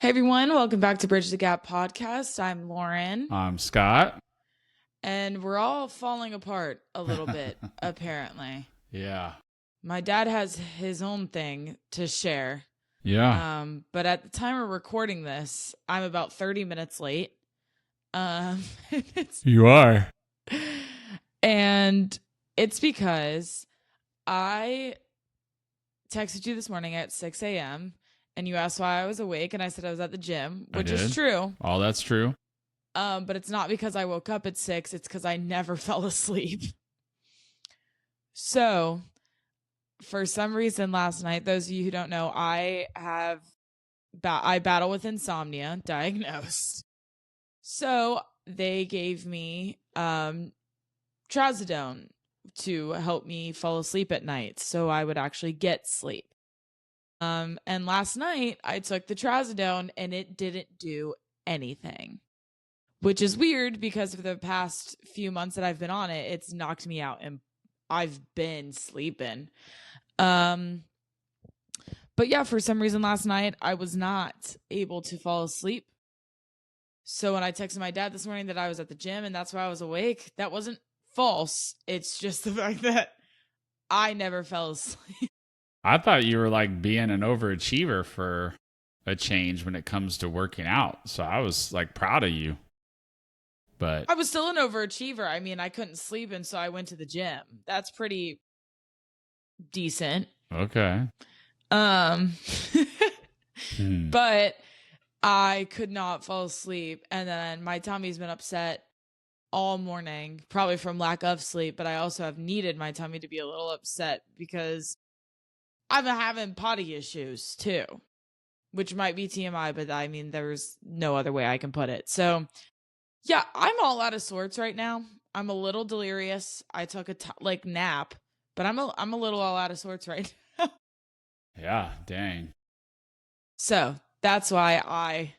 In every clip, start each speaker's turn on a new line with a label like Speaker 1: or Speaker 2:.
Speaker 1: Hey everyone, welcome back to Bridge the Gap podcast. I'm Lauren,
Speaker 2: I'm Scott.
Speaker 1: and we're all falling apart a little bit, apparently.
Speaker 2: Yeah.
Speaker 1: My dad has his own thing to share.
Speaker 2: Yeah.
Speaker 1: But at the time we're recording this, I'm about 30 minutes late. It's,
Speaker 2: You are.
Speaker 1: and it's because I texted you this morning at 6 a.m. and you asked why I was awake, and I said I was at the gym, which is true.
Speaker 2: Oh, that's true.
Speaker 1: But it's not because I woke up at 6. It's because I never fell asleep. So, for some reason last night, those of you who don't know, I battle with insomnia, diagnosed. So they gave me trazodone to help me fall asleep at night, so I would actually get sleep. And last night I took the trazodone and it didn't do anything, which is weird because for the past few months that I've been on it, it's knocked me out and I've been sleeping. But yeah, for some reason last night I was not able to fall asleep. So when I texted my dad this morning that I was at the gym and that's why I was awake, that wasn't false. It's just the fact that I never fell asleep.
Speaker 2: I thought you were like being an overachiever for a change when it comes to working out. So I was like proud of you. But
Speaker 1: I was still an overachiever. I mean, I couldn't sleep, and so I went to the gym. That's pretty decent.
Speaker 2: okay.
Speaker 1: But I could not fall asleep, and then my tummy's been upset all morning, probably from lack of sleep, but I also have needed my tummy to be a little upset because I've been having potty issues too, which might be TMI, but I mean, there's no other way I can put it. So yeah, I'm all out of sorts right now. I'm a little delirious. I took a nap, but I'm a little all out of sorts right now.
Speaker 2: Yeah, dang.
Speaker 1: So that's why I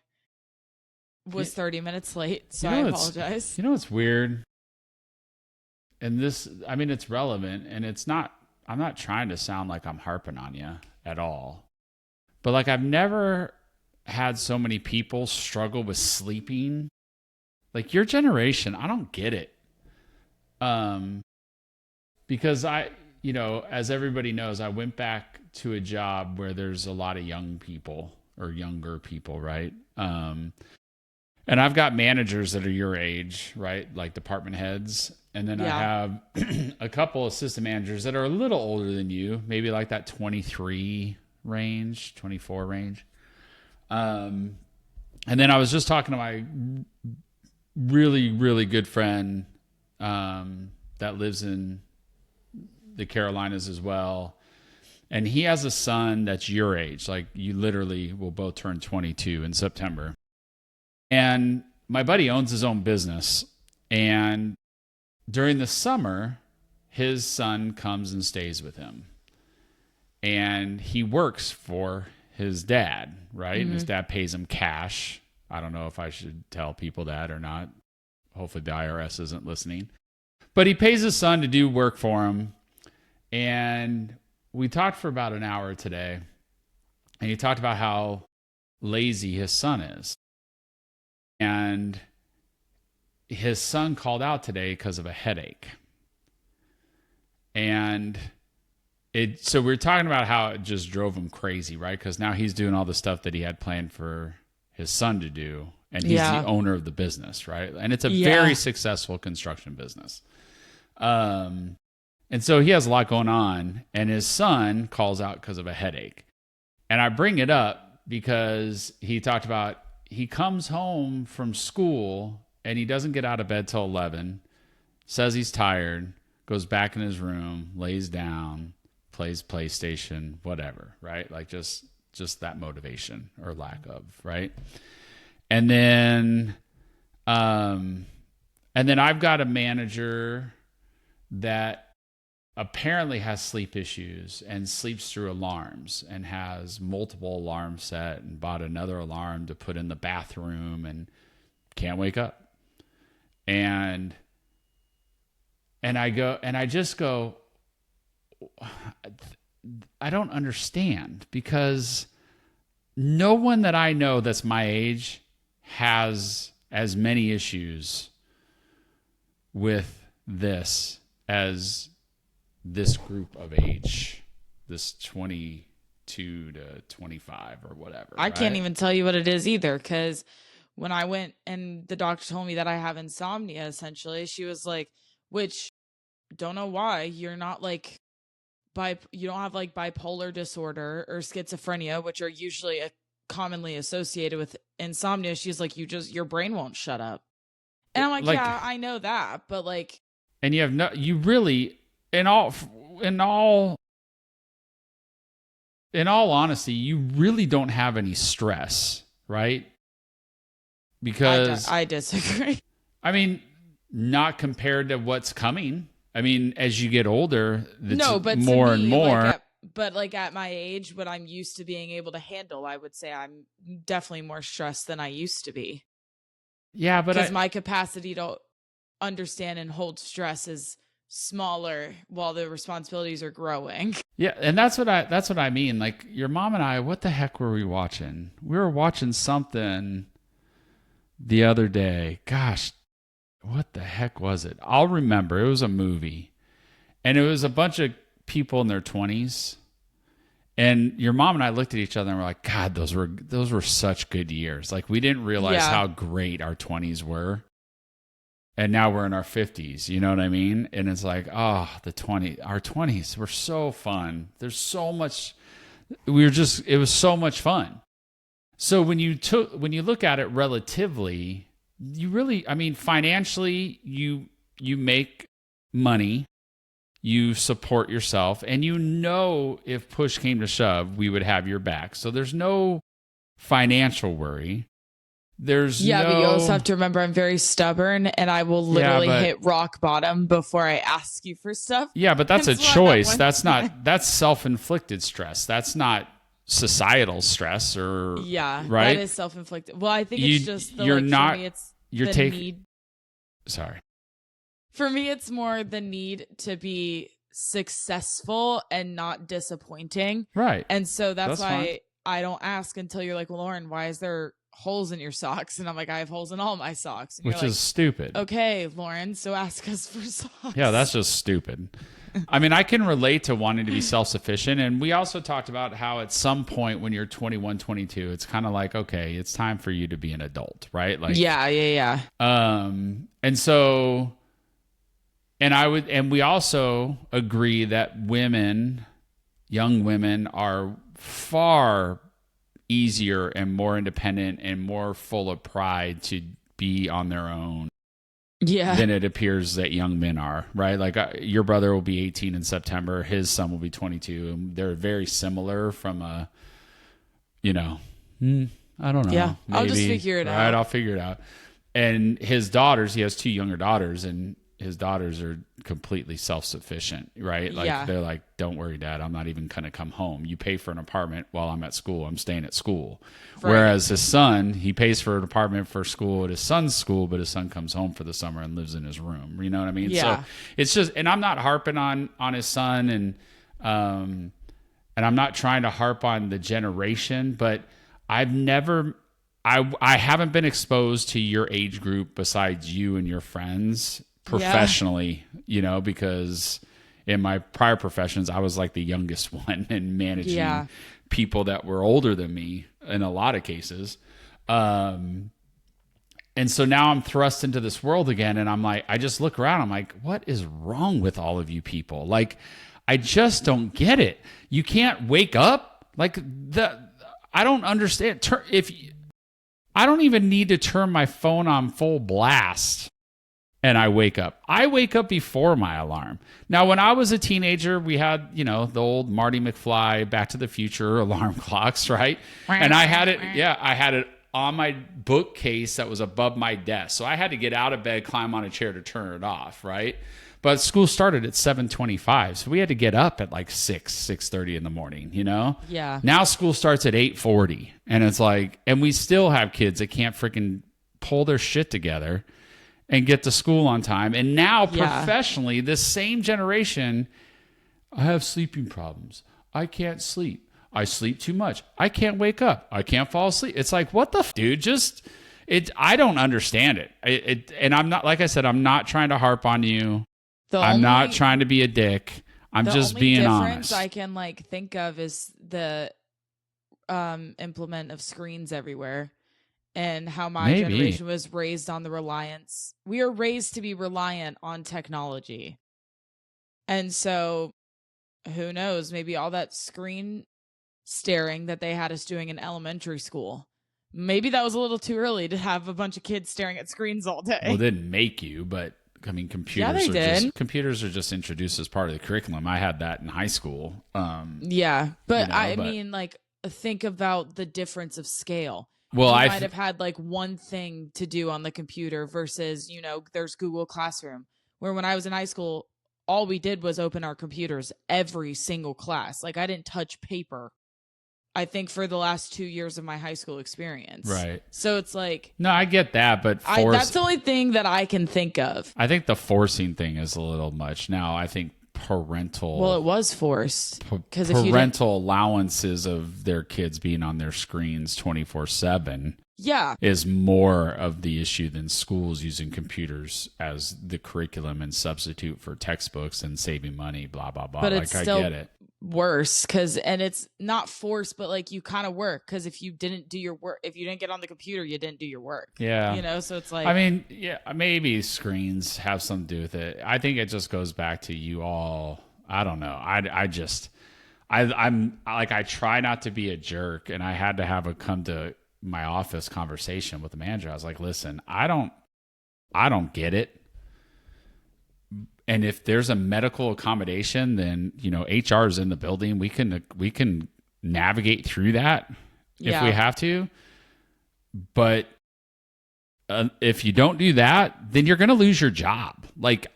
Speaker 1: was 30 minutes late. So I apologize.
Speaker 2: You know what's weird? And this, I mean, it's relevant and I'm not trying to sound like I'm harping on you at all. But like, I've never had so many people struggle with sleeping. Like your generation, I don't get it. Because as everybody knows, I went back to a job where there's a lot of young people or younger people, right? And I've got managers that are your age, right? Like department heads. And then I have a couple assistant managers that are a little older than you, maybe like that 23 range, 24 range. And then I was just talking to my really, really good friend that lives in the Carolinas as well. And he has a son that's your age. Like you literally will both turn 22 in September. And my buddy owns his own business. And during the summer, his son comes and stays with him. And he works for his dad, right? Mm-hmm. And his dad pays him cash. I don't know if I should tell people that or not. Hopefully the IRS isn't listening. But he pays his son to do work for him. And we talked for about an hour today. And he talked about how lazy his son is. And his son called out today because of a headache. And so we were talking about how it just drove him crazy, right? Because now he's doing all the stuff that he had planned for his son to do. And he's the owner of the business, right? And it's a very successful construction business. And so he has a lot going on. And his son calls out because of a headache. And I bring it up because he talked about he comes home from school and he doesn't get out of bed till 11, says he's tired, goes back in his room, lays down, plays PlayStation, whatever, right? Like just that motivation or lack of, right? And then I've got a manager that apparently has sleep issues and sleeps through alarms and has multiple alarms set and bought another alarm to put in the bathroom and can't wake up. And I just go, I don't understand, because no one that I know that's my age has as many issues with this as this group of age, this 22 to 25 or whatever.
Speaker 1: I
Speaker 2: right?
Speaker 1: can't even tell you what it is either, because when I went and the doctor told me that I have insomnia, essentially, she was like, which don't know why you're not like you don't have like bipolar disorder or schizophrenia, which are usually commonly associated with insomnia. She's like, your brain won't shut up. And I'm like, yeah, I know that, but like,
Speaker 2: and you really, in all honesty, you really don't have any stress, right? Because
Speaker 1: I disagree.
Speaker 2: I mean, not compared to what's coming. I mean, as you get older, but more and more.
Speaker 1: Like at my age, what I'm used to being able to handle, I would say I'm definitely more stressed than I used to be.
Speaker 2: Yeah, but
Speaker 1: because my capacity to understand and hold stress is smaller while the responsibilities are growing.
Speaker 2: Yeah, and that's what I mean. Like your mom and I, what the heck were we watching? We were watching something the other day. Gosh, what the heck was it? I'll remember. It was a movie. And it was a bunch of people in their 20s. And your mom and I looked at each other and were like, God, those were such good years. Like we didn't realize how great our 20s were. And now we're in our 50s, you know what I mean? And it's like, oh, our 20s were so fun. There's so much, it was so much fun. So when you look at it relatively, you really, I mean, financially, you make money, you support yourself, and if push came to shove, we would have your back. So there's no financial worry. But you
Speaker 1: also have to remember I'm very stubborn and I will literally hit rock bottom before I ask you for stuff.
Speaker 2: Yeah, but that's a choice. That's self-inflicted stress. That's not societal stress right?
Speaker 1: That is self-inflicted. Well, I think it's just need.
Speaker 2: Sorry.
Speaker 1: For me, it's more the need to be successful and not disappointing.
Speaker 2: Right.
Speaker 1: And so that's why I don't ask until you're like, well, Lauren, why is there holes in your socks? And I'm like, I have holes in all my socks. And
Speaker 2: which is stupid.
Speaker 1: Okay, Lauren, so ask us for socks.
Speaker 2: Yeah, that's just stupid. I mean, I can relate to wanting to be self-sufficient. And we also talked about how at some point when you're 21, 22, it's kind of like, okay, it's time for you to be an adult, right? Like,
Speaker 1: yeah.
Speaker 2: And so, and we also agree that young women are far easier and more independent and more full of pride to be on their own than it appears that young men are, right? Like your brother will be 18 in September, his son will be 22, and they're very similar from I don't know.
Speaker 1: Yeah,
Speaker 2: maybe,
Speaker 1: I'll just figure it out.
Speaker 2: Right, I'll figure it out. And his daughters, he has two younger daughters, and his daughters are completely self-sufficient, right? Like they're like, don't worry, Dad, I'm not even going to come home. You pay for an apartment while I'm at school. I'm staying at school. Right. Whereas his son, he pays for an apartment for school at his son's school, but his son comes home for the summer and lives in his room. You know what I mean?
Speaker 1: Yeah.
Speaker 2: So it's just, and I'm not harping on his son, and I'm not trying to harp on the generation, but I haven't been exposed to your age group besides you and your friends professionally, because in my prior professions, I was like the youngest one and managing people that were older than me in a lot of cases. And so now I'm thrust into this world again. And I'm like, I just look around. I'm like, what is wrong with all of you people? Like, I just don't get it. You can't wake up I don't understand. I don't even need to turn my phone on full blast and I wake up. I wake up before my alarm. Now, when I was a teenager, we had, the old Marty McFly, Back to the Future alarm clocks, right? And I had it on my bookcase that was above my desk. So I had to get out of bed, climb on a chair to turn it off, right? But school started at 7:25, so we had to get up at like 6:30 in the morning,
Speaker 1: Yeah.
Speaker 2: Now school starts at 8:40, and it's like, and we still have kids that can't freaking pull their shit together and get to school on time. And now professionally, this same generation, I have sleeping problems. I can't sleep. I sleep too much. I can't wake up. I can't fall asleep. It's like, what the dude? Just I don't understand it. And I'm not, like I said, I'm not trying to harp on you. I'm not trying to be a dick. I'm just being honest. The only difference
Speaker 1: I can like think of is the implement of screens everywhere, and how my generation was raised on the reliance. We are raised to be reliant on technology. And so who knows, maybe all that screen staring that they had us doing in elementary school, maybe that was a little too early to have a bunch of kids staring at screens all day.
Speaker 2: Well, it didn't make you, but I mean, computers are just introduced as part of the curriculum. I had that in high school.
Speaker 1: I mean, like, think about the difference of scale.
Speaker 2: Well,
Speaker 1: I might have had like one thing to do on the computer versus, there's Google Classroom, where when I was in high school, all we did was open our computers every single class. Like, I didn't touch paper, I think, for the last 2 years of my high school experience.
Speaker 2: Right.
Speaker 1: So it's like...
Speaker 2: No, I get that, but
Speaker 1: that's the only thing that I can think of.
Speaker 2: I think the forcing thing is a little much. Now, I think parental...
Speaker 1: Well, it was forced.
Speaker 2: Parental allowances of their kids being on their screens 24/7 is more of the issue than schools using computers as the curriculum and substitute for textbooks and saving money, blah, blah, blah.
Speaker 1: But it's still
Speaker 2: I get it.
Speaker 1: Worse, and it's not forced, but like you kind of work, because if you didn't do your work, if you didn't get on the computer, you didn't do your work. So it's like,
Speaker 2: I mean, maybe screens have something to do with it. I think it just goes back to you all. I don't know. I'm like, I try not to be a jerk, and I had to have a come to my office conversation with the manager. I was like, listen, I don't get it. And if there's a medical accommodation, then, HR is in the building. We can navigate through that if we have to. But if you don't do that, then you're going to lose your job. Like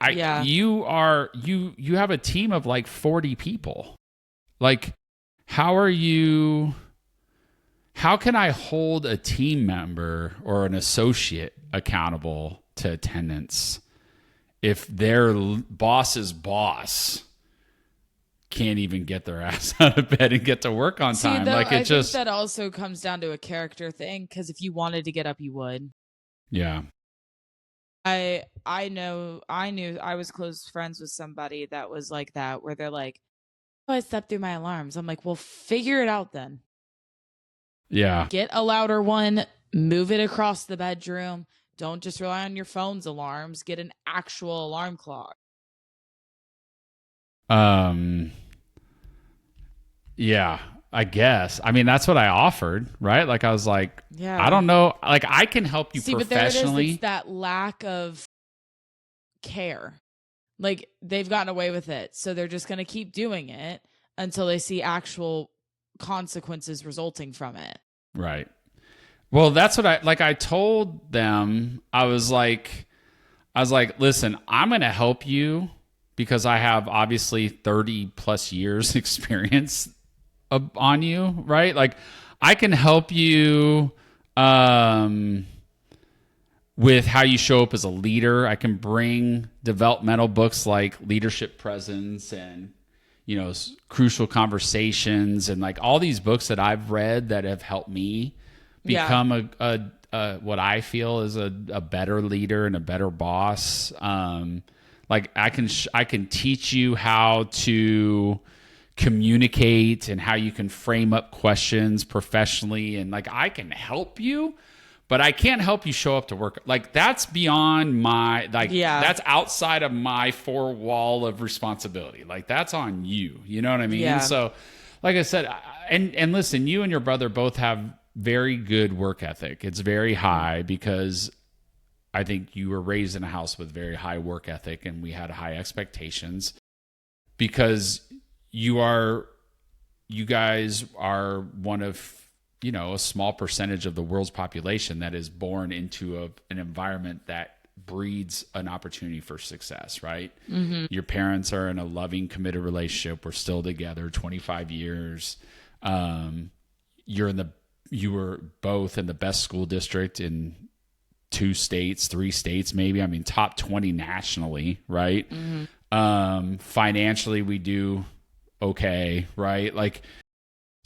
Speaker 2: you have a team of like 40 people. Like, how can I hold a team member or an associate accountable to attendance if their boss's boss can't even get their ass out of bed and get to work on time?
Speaker 1: I think that also comes down to a character thing, because if you wanted to get up, you would.
Speaker 2: Yeah.
Speaker 1: I knew I was close friends with somebody that was like that, where they're like, oh, I slept through my alarms. I'm like, well, figure it out then.
Speaker 2: Yeah.
Speaker 1: Get a louder one, move it across the bedroom. Don't just rely on your phone's alarms. Get an actual alarm clock.
Speaker 2: Yeah, I guess. I mean, that's what I offered, right? Like, I was like, I don't know. Like, I can help you professionally. But there it is. It's
Speaker 1: that lack of care. Like, they've gotten away with it, so they're just going to keep doing it until they see actual consequences resulting from it.
Speaker 2: Right. Well, that's what I told them. I was like, listen, I'm going to help you because I have obviously 30 plus years experience on you, right? Like, I can help you with how you show up as a leader. I can bring developmental books like Leadership Presence and, Crucial Conversations, and like all these books that I've read that have helped me become a what I feel is a better leader and a better boss. Like, I can teach you how to communicate and how you can frame up questions professionally, and like, I can help you, but I can't help you show up to work. Like, that's beyond my, that's outside of my four wall of responsibility. Like, that's on you. You know what I mean?
Speaker 1: Yeah.
Speaker 2: So, like I said, and listen, you and your brother both have very good work ethic. It's very high because I think you were raised in a house with very high work ethic, and we had high expectations because you guys are one of, a small percentage of the world's population that is born into an environment that breeds an opportunity for success, right?
Speaker 1: Mm-hmm.
Speaker 2: Your parents are in a loving, committed relationship. We're still together 25 years. You were both in the best school district in 2 states, 3 states, maybe. I mean, top 20 nationally, right?
Speaker 1: Mm-hmm.
Speaker 2: Financially, we do okay, right? Like,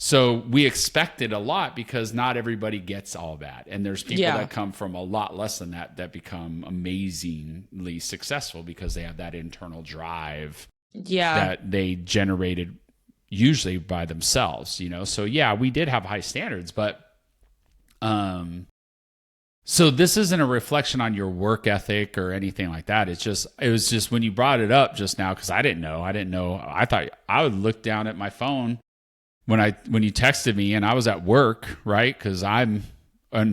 Speaker 2: So we expected a lot because not everybody gets all that. And there's people
Speaker 1: Yeah.
Speaker 2: that come from a lot less than that become amazingly successful because they have that internal drive
Speaker 1: Yeah.
Speaker 2: that they generated usually by themselves, So yeah, we did have high standards, but so this isn't a reflection on your work ethic or anything like that. It was just when you brought it up just now, because I didn't know. I thought I would look down at my phone when you texted me and I was at work, right? Because I'm a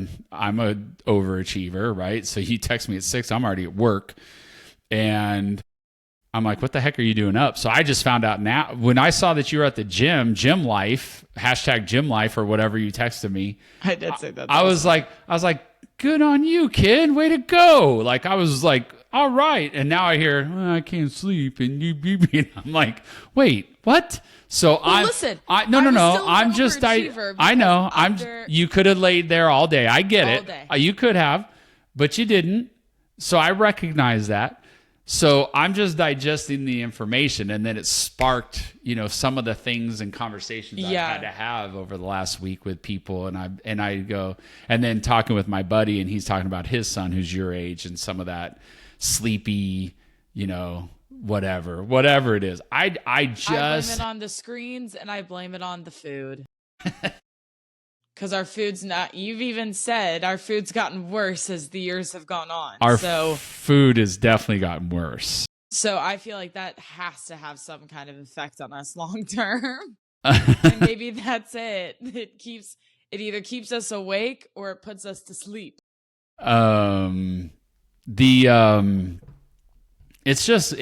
Speaker 2: overachiever, right? So you text me at 6, I'm already at work, and I'm like, what the heck are you doing up? So I just found out now when I saw that you were at the gym life, #gym life or whatever you texted me.
Speaker 1: I did say that.
Speaker 2: I was like, good on you, kid. Way to go. Like, I was like, all right. And now I hear, I can't sleep. And I'm like, wait, what? So
Speaker 1: listen,
Speaker 2: no. I'm just, I know. You could have laid there all day. I get it.
Speaker 1: Day.
Speaker 2: You could have, but you didn't. So I recognize that. So I'm just digesting the information, and then it sparked, some of the things and conversations I've had to have over the last week with people, and I go, and then talking with my buddy, and he's talking about his son who's your age, and some of that sleepy, whatever it is. I blame
Speaker 1: it on the screens, and I blame it on the food. Because our food's not, you've even said our food's gotten worse as the years have gone on.
Speaker 2: Our food has definitely gotten worse.
Speaker 1: So I feel like that has to have some kind of effect on us long term. And maybe that's it. It either keeps us awake or it puts us to sleep. It's just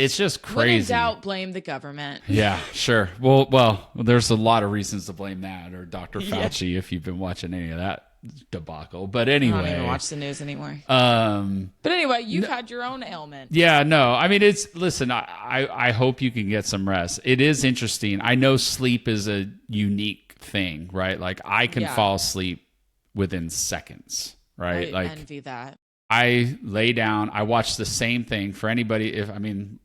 Speaker 1: crazy. When in doubt, blame the government.
Speaker 2: Yeah, sure. Well, there's a lot of reasons to blame that, or Dr. Fauci, if you've been watching any of that debacle. But anyway,
Speaker 1: I don't even watch the news anymore. But anyway, you've had your own ailment.
Speaker 2: Yeah, no. I mean, listen. I hope you can get some rest. It is interesting. I know sleep is a unique thing, right? Like I can fall asleep within seconds, right?
Speaker 1: I envy that.
Speaker 2: I lay down, I watch the same thing for anybody.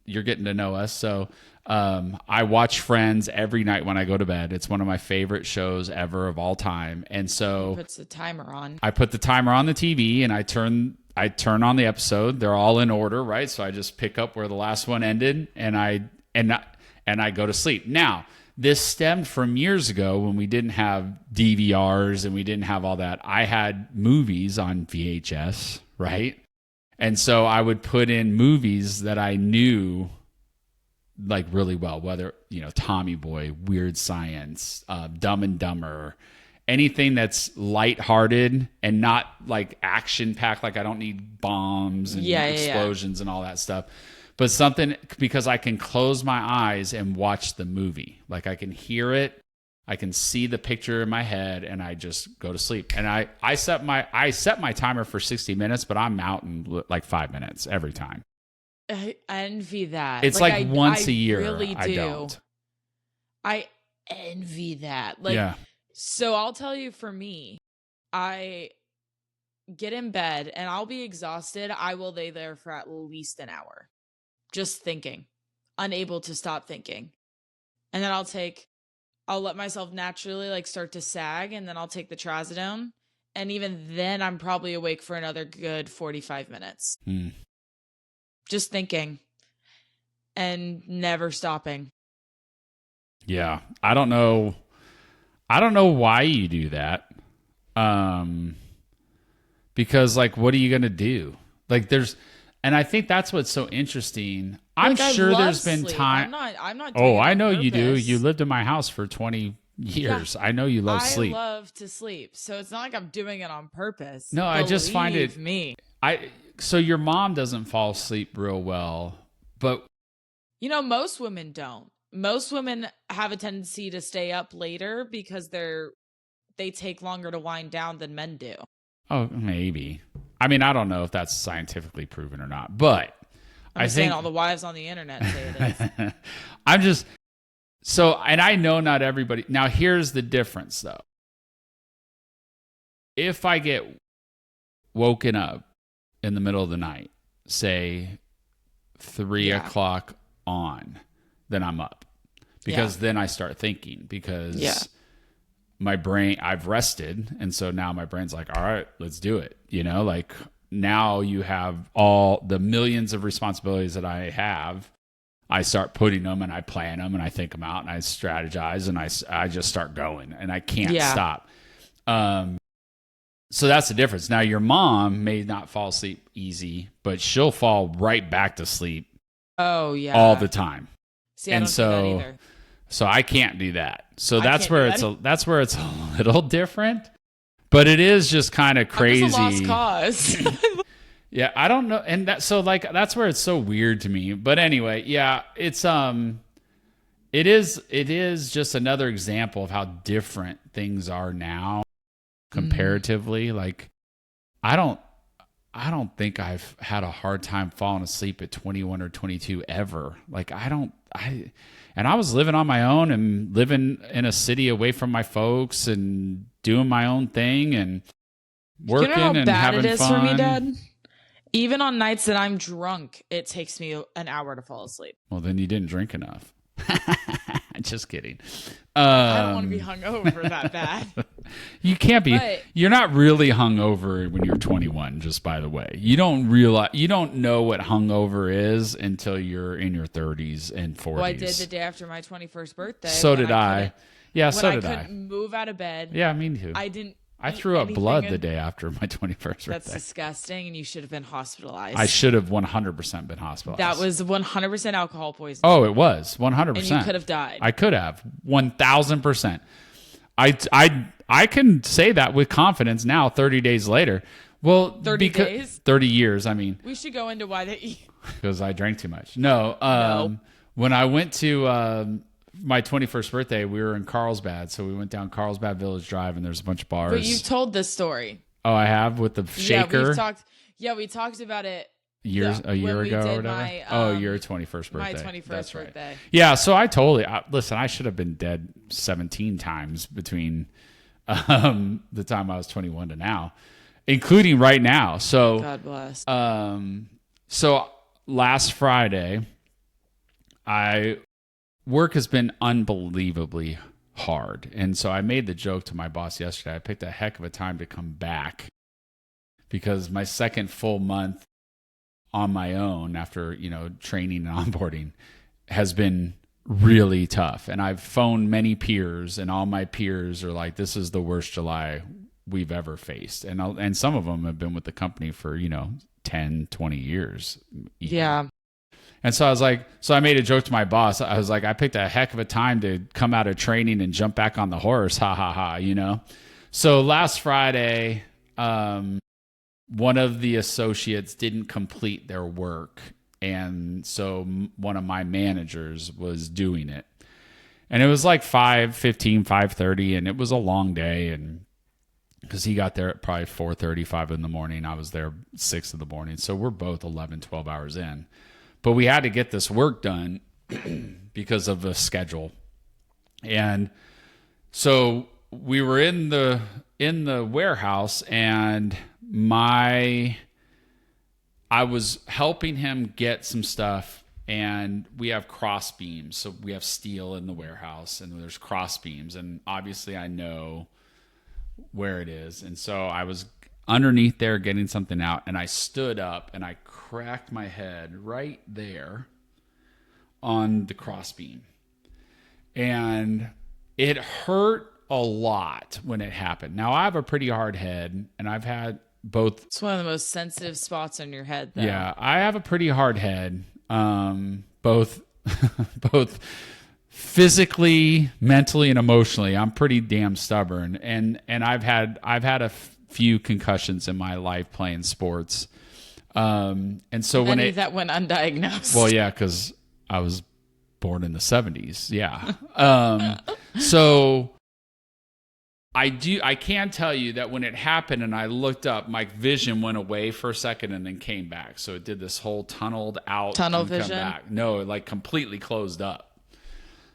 Speaker 2: You're getting to know us. So, I watch Friends every night when I go to bed. It's one of my favorite shows ever of all time. And so
Speaker 1: puts the timer on.
Speaker 2: I put the timer on the TV and I turn on the episode. They're all in order, right? So I just pick up where the last one ended and I go to sleep. Now, this stemmed from years ago when we didn't have DVRs and we didn't have all that. I had movies on VHS, right? And so I would put in movies that I knew like really well, whether, Tommy Boy, Weird Science, Dumb and Dumber, anything that's lighthearted and not like action packed. Like I don't need bombs and explosions and all that stuff. But something, because I can close my eyes and watch the movie. Like I can hear it, I can see the picture in my head, and I just go to sleep. And I set my timer for 60 minutes, but I'm out in like 5 minutes every time.
Speaker 1: I envy that.
Speaker 2: It's like once a year.
Speaker 1: Really do.
Speaker 2: I don't.
Speaker 1: I envy that. So I'll tell you, for me, I get in bed and I'll be exhausted. I will lay there for at least an hour. Just thinking, unable to stop thinking. And then I'll let myself naturally start to sag, and then I'll take the trazodone. And even then I'm probably awake for another good 45 minutes. Just thinking and never stopping.
Speaker 2: Yeah. I don't know why you do that. Because what are you going to do? And I think that's what's so interesting. I'm sure there's been time.
Speaker 1: I'm not doing it
Speaker 2: I
Speaker 1: on
Speaker 2: know
Speaker 1: purpose.
Speaker 2: you do. You lived in my house for 20 years. Yeah. I know you love sleep.
Speaker 1: I love to sleep. So it's not like I'm doing it on purpose.
Speaker 2: No, I just find it.
Speaker 1: Me.
Speaker 2: So your mom doesn't fall asleep real well, but
Speaker 1: most women don't. Most women have a tendency to stay up later because they take longer to wind down than men do.
Speaker 2: Oh, maybe. I mean, I don't know if that's scientifically proven or not, but
Speaker 1: I'm saying all the wives on the internet say it is.
Speaker 2: And I know not everybody. Now, here's the difference, though. If I get woken up in the middle of the night, say 3 o'clock on, then I'm up. Because then I start thinking, because my brain, I've rested. And so now my brain's like, all right, let's do it. You know, like now you have all the millions of responsibilities that I have. I start putting them and I plan them and I think them out and I strategize and I just start going and I can't stop. So that's the difference. Now your mom may not fall asleep easy, but she'll fall right back to sleep.
Speaker 1: Oh yeah.
Speaker 2: All the time.
Speaker 1: See, I don't do that either.
Speaker 2: So I can't do that. So that's where it's a little different, but it is just kind of crazy.
Speaker 1: It's a lost cause.
Speaker 2: Yeah, I don't know, and that's where it's so weird to me. But anyway, yeah, it is just another example of how different things are now comparatively. Like I don't think I've had a hard time falling asleep at 21 or 22 ever. Like and I was living on my own and living in a city away from my folks and doing my own thing and working and having fun. You know how bad it is for me, Dad?
Speaker 1: Even on nights that I'm drunk, it takes me an hour to fall asleep.
Speaker 2: Well, then you didn't drink enough. Just kidding.
Speaker 1: I don't want to be hungover that bad.
Speaker 2: You can't be. You're not really hungover when you're 21, just by the way. You don't know what hungover is until you're in your 30s and 40s.
Speaker 1: Well, I did the day after my 21st birthday.
Speaker 2: So did I. Yeah, so did I.
Speaker 1: I couldn't move out of bed.
Speaker 2: Yeah, me too. I threw up blood the day after my 21st birthday.
Speaker 1: That's disgusting, and you should have been hospitalized.
Speaker 2: I should have 100% been hospitalized.
Speaker 1: That was 100% alcohol poisoning.
Speaker 2: Oh, it was 100%. And
Speaker 1: you could have died.
Speaker 2: I could have 1,000%. I can say that with confidence now, 30 days later. Well,
Speaker 1: 30 days?
Speaker 2: 30 years. I mean,
Speaker 1: we should go into why they eat.
Speaker 2: Because I drank too much. No. When I went to my 21st birthday, we were in Carlsbad. So we went down Carlsbad Village Drive and there's a bunch of bars.
Speaker 1: But you told this story.
Speaker 2: Oh, I have with the shaker?
Speaker 1: We talked about it
Speaker 2: a year ago or whatever. Your 21st birthday.
Speaker 1: My 21st birthday.
Speaker 2: Right. Yeah, so I totally, listen, I should have been dead 17 times between the time I was 21 to now, including right now. So
Speaker 1: God bless.
Speaker 2: So last Friday, work has been unbelievably hard. And so I made the joke to my boss yesterday. I picked a heck of a time to come back because my second full month on my own after, training and onboarding has been really tough. And I've phoned many peers and all my peers are like, this is the worst July we've ever faced. And some of them have been with the company for, 10, 20 years. Even.
Speaker 1: Yeah.
Speaker 2: And so I made a joke to my boss. I was like, I picked a heck of a time to come out of training and jump back on the horse. Ha ha ha, So last Friday, one of the associates didn't complete their work. And so one of my managers was doing it. And it was like 5:15, 5:30, and it was a long day. And because he got there at probably 4:30, 5 in the morning. I was there 6 in the morning. So we're both 11, 12 hours in. But we had to get this work done because of the schedule. And so we were in the warehouse and I was helping him get some stuff, and we have cross beams. So we have steel in the warehouse and there's cross beams, and obviously I know where it is. And so I was underneath there getting something out, and I stood up and I cracked my head right there on the crossbeam. And it hurt a lot when it happened. Now, I have a pretty hard head, and I've had both.
Speaker 1: It's one of the most sensitive spots on your head, though.
Speaker 2: Yeah, I have a pretty hard head, both physically, mentally, and emotionally. I'm pretty damn stubborn, and I've had a few concussions in my life playing sports. And so
Speaker 1: many that went undiagnosed.
Speaker 2: Well, yeah, because I was born in the 70s. Yeah. So I can tell you that when it happened and I looked up, my vision went away for a second and then came back. So it did this whole tunnel vision. Come back. No, it like completely closed up.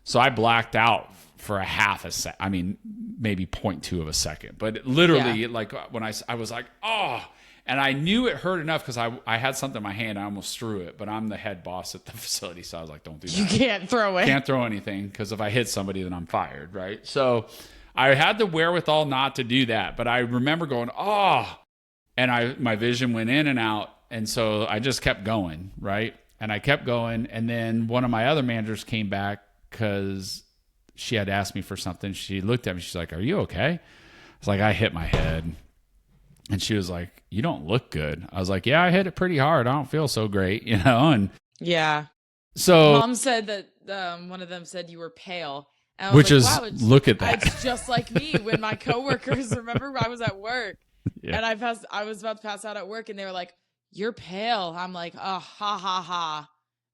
Speaker 2: So I blacked out for a half a second. I mean, maybe 0.2 of a second, but literally like when I was like, oh, and I knew it hurt enough because I had something in my hand. I almost threw it, but I'm the head boss at the facility. So I was like, don't do that.
Speaker 1: You can't throw it.
Speaker 2: Can't throw anything because if I hit somebody, then I'm fired. Right. So I had the wherewithal not to do that, but I remember going, oh, and my vision went in and out. And so I just kept going, right? And I kept going. And then one of my other managers came back because she had asked me for something. She looked at me. She's like, are you okay? I was like, I hit my head. And she was like, you don't look good. I was like, yeah, I hit it pretty hard. I don't feel so great, you know? And
Speaker 1: yeah.
Speaker 2: so
Speaker 1: Mom said that one of them said you were pale. And I was
Speaker 2: which
Speaker 1: like,
Speaker 2: is,
Speaker 1: wow,
Speaker 2: look at that.
Speaker 1: it's just like me when my coworkers, remember I was at work
Speaker 2: Yeah.
Speaker 1: and I was about to pass out at work and they were like, you're pale. I'm like, oh, ha, ha, ha.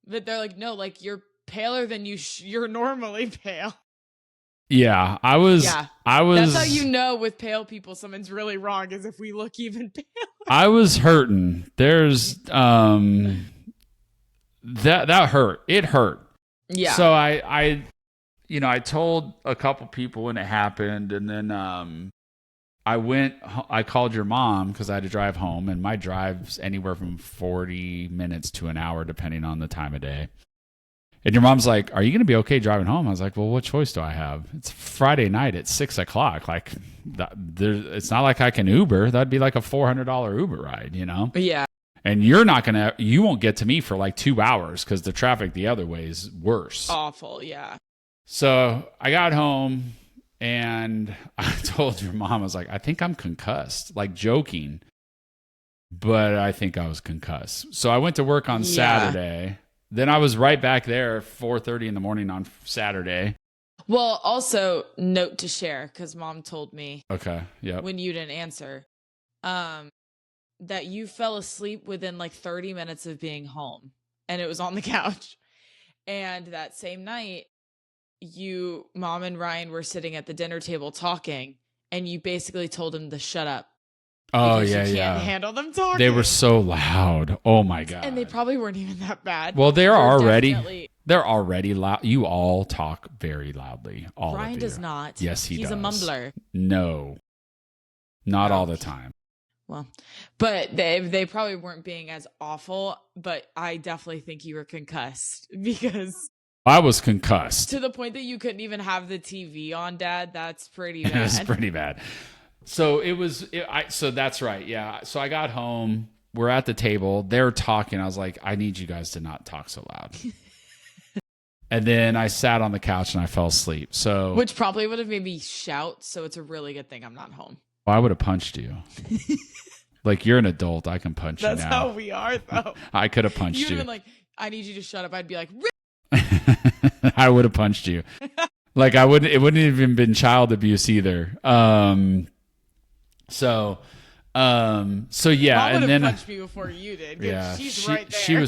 Speaker 1: But they're like, no, like you're paler than you're normally pale.
Speaker 2: Yeah, I was.
Speaker 1: That's how you know with pale people something's really wrong, is if we look even pale.
Speaker 2: I was hurting. There's that hurt. It hurt.
Speaker 1: Yeah.
Speaker 2: So I told a couple people when it happened, and then I called your mom because I had to drive home, and my drive's anywhere from 40 minutes to an hour depending on the time of day. And your mom's like, are you going to be okay driving home? I was like, well, what choice do I have? It's Friday night at 6:00. Like, it's not like I can Uber. That'd be like a $400 Uber ride, you know?
Speaker 1: Yeah.
Speaker 2: And you won't get to me for like 2 hours because the traffic the other way is worse.
Speaker 1: Awful, yeah.
Speaker 2: So I got home and I told your mom, I was like, I think I'm concussed, like joking. But I think I was concussed. So I went to work on Saturday. Then I was right back there 4:30 in the morning on Saturday.
Speaker 1: Well, also note to share, because Mom told me when you didn't answer, that you fell asleep within like 30 minutes of being home, and it was on the couch. And that same night, Mom and Ryan were sitting at the dinner table talking, and you basically told him to shut up.
Speaker 2: Oh,
Speaker 1: yeah, you can't handle them talking.
Speaker 2: They were so loud. Oh my God.
Speaker 1: And they probably weren't even that bad.
Speaker 2: Well, they're already loud. You all talk very loudly.
Speaker 1: Ryan does not.
Speaker 2: Yes, he does.
Speaker 1: He's a mumbler.
Speaker 2: No, not all the time.
Speaker 1: Well, but they probably weren't being as awful, but I definitely think you were concussed because
Speaker 2: I was concussed.
Speaker 1: To the point that you couldn't even have the TV on, Dad. That's pretty bad.
Speaker 2: It was pretty bad. So so that's right. Yeah. So I got home. We're at the table. They're talking. I was like, I need you guys to not talk so loud. And then I sat on the couch and I fell asleep. So,
Speaker 1: which probably would have made me shout. So it's a really good thing I'm not home.
Speaker 2: I would have punched you. Like, you're an adult. I can punch you now.
Speaker 1: That's how we are, though.
Speaker 2: I could have punched you.
Speaker 1: You'd have been like, I need you to shut up. I'd be like,
Speaker 2: I would have punched you. Like, it wouldn't even been child abuse either. So yeah,
Speaker 1: Mom
Speaker 2: and then
Speaker 1: punched me before you did. Yeah, she's right there.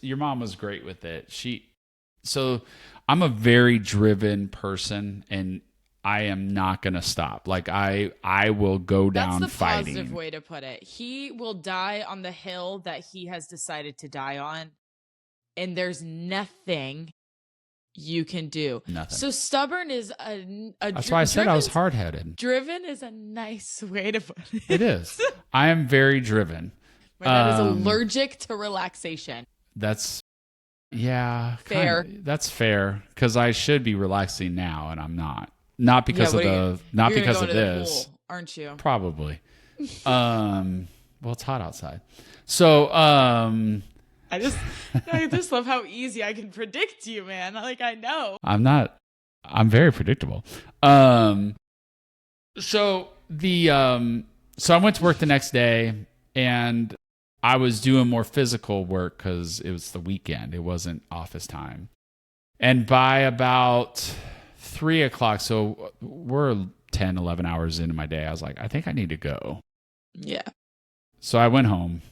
Speaker 2: Your mom was great with it. So I'm a very driven person, and I am not going to stop. Like, I will go down fighting.
Speaker 1: That's the positive way to put it. He will die on the hill that he has decided to die on, and there's nothing you can do.
Speaker 2: Nothing.
Speaker 1: So stubborn is
Speaker 2: that's why I said I was hard-headed.
Speaker 1: Driven is a nice way to put it.
Speaker 2: It is. I am very driven.
Speaker 1: My dad is allergic to relaxation.
Speaker 2: That's
Speaker 1: fair.
Speaker 2: That's fair, because I should be relaxing now, and I'm not. Not because of this,
Speaker 1: pool, aren't you?
Speaker 2: Probably. Well, it's hot outside. So
Speaker 1: I just love how easy I can predict you, man. Like, I know.
Speaker 2: I'm very predictable. So I went to work the next day, and I was doing more physical work because it was the weekend. It wasn't office time. And by about 3:00, so we're 10, 11 hours into my day, I was like, I think I need to go.
Speaker 1: Yeah.
Speaker 2: So I went home.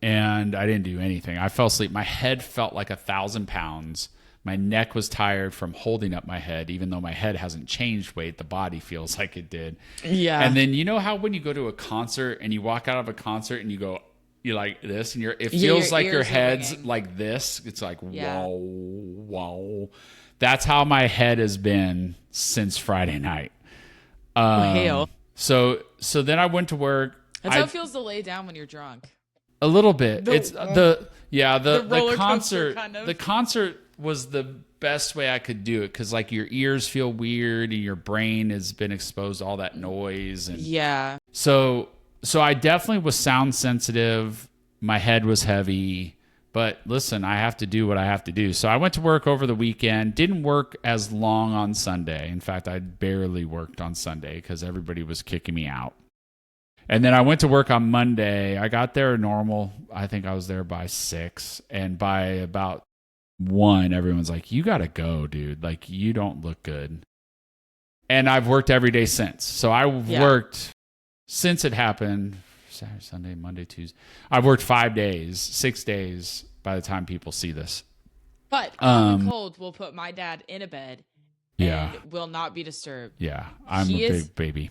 Speaker 2: And I didn't do anything. I fell asleep. My head felt like 1,000 pounds. My neck was tired from holding up my head, even though my head hasn't changed weight. The body feels like it did.
Speaker 1: Yeah.
Speaker 2: And then you know how when you go to a concert and you walk out of a concert and you're like this, and it feels like your head's like this. It's like, whoa. That's how my head has been since Friday night. So then I went to work.
Speaker 1: That's how it feels to lay down when you're drunk.
Speaker 2: A little bit. It's the
Speaker 1: roller
Speaker 2: concert.
Speaker 1: Kind of.
Speaker 2: The concert was the best way I could do it, because like your ears feel weird and your brain has been exposed to all that noise, and
Speaker 1: Yeah.
Speaker 2: so I definitely was sound sensitive. My head was heavy. But listen, I have to do what I have to do. So I went to work over the weekend, didn't work as long on Sunday. In fact, I barely worked on Sunday because everybody was kicking me out. And then I went to work on Monday. I got there normal. I think I was there by 6. And by about 1, everyone's like, you got to go, dude. Like, you don't look good. And I've worked every day since. So I worked since it happened. Saturday, Sunday, Monday, Tuesday. I've worked 5 days, 6 days by the time people see this.
Speaker 1: But common cold will put my dad in a bed
Speaker 2: and
Speaker 1: will not be disturbed.
Speaker 2: Yeah, I'm a big baby.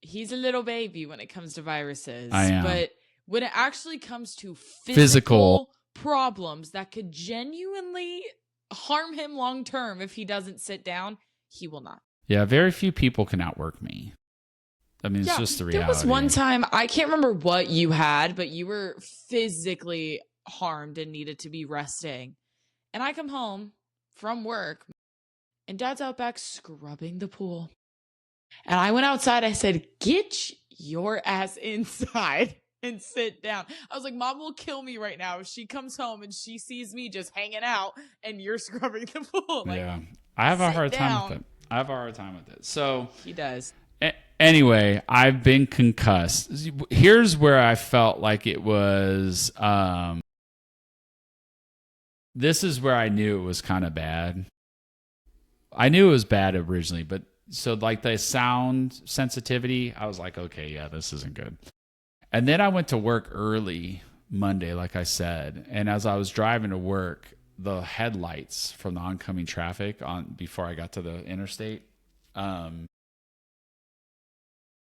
Speaker 1: He's a little baby when it comes to viruses.
Speaker 2: I am.
Speaker 1: But when it actually comes to physical problems that could genuinely harm him long term if he doesn't sit down, he will not.
Speaker 2: Yeah, very few people can outwork me. I mean, it's just the reality.
Speaker 1: There was one time, I can't remember what you had, but you were physically harmed and needed to be resting. And I come home from work, and Dad's out back scrubbing the pool. And I went outside. I said, get your ass inside and sit down. I was like, Mom will kill me right now if she comes home and she sees me just hanging out and you're scrubbing the pool. Like,
Speaker 2: yeah, I have a hard time with it. So
Speaker 1: he does.
Speaker 2: Anyway, I've been concussed. Here's where I felt like it was. This is where I knew it was kind of bad. I knew it was bad originally, but so like the sound sensitivity, I was like, okay, yeah, this isn't good. And then I went to work early Monday, like I said, and as I was driving to work, the headlights from the oncoming traffic before I got to the interstate,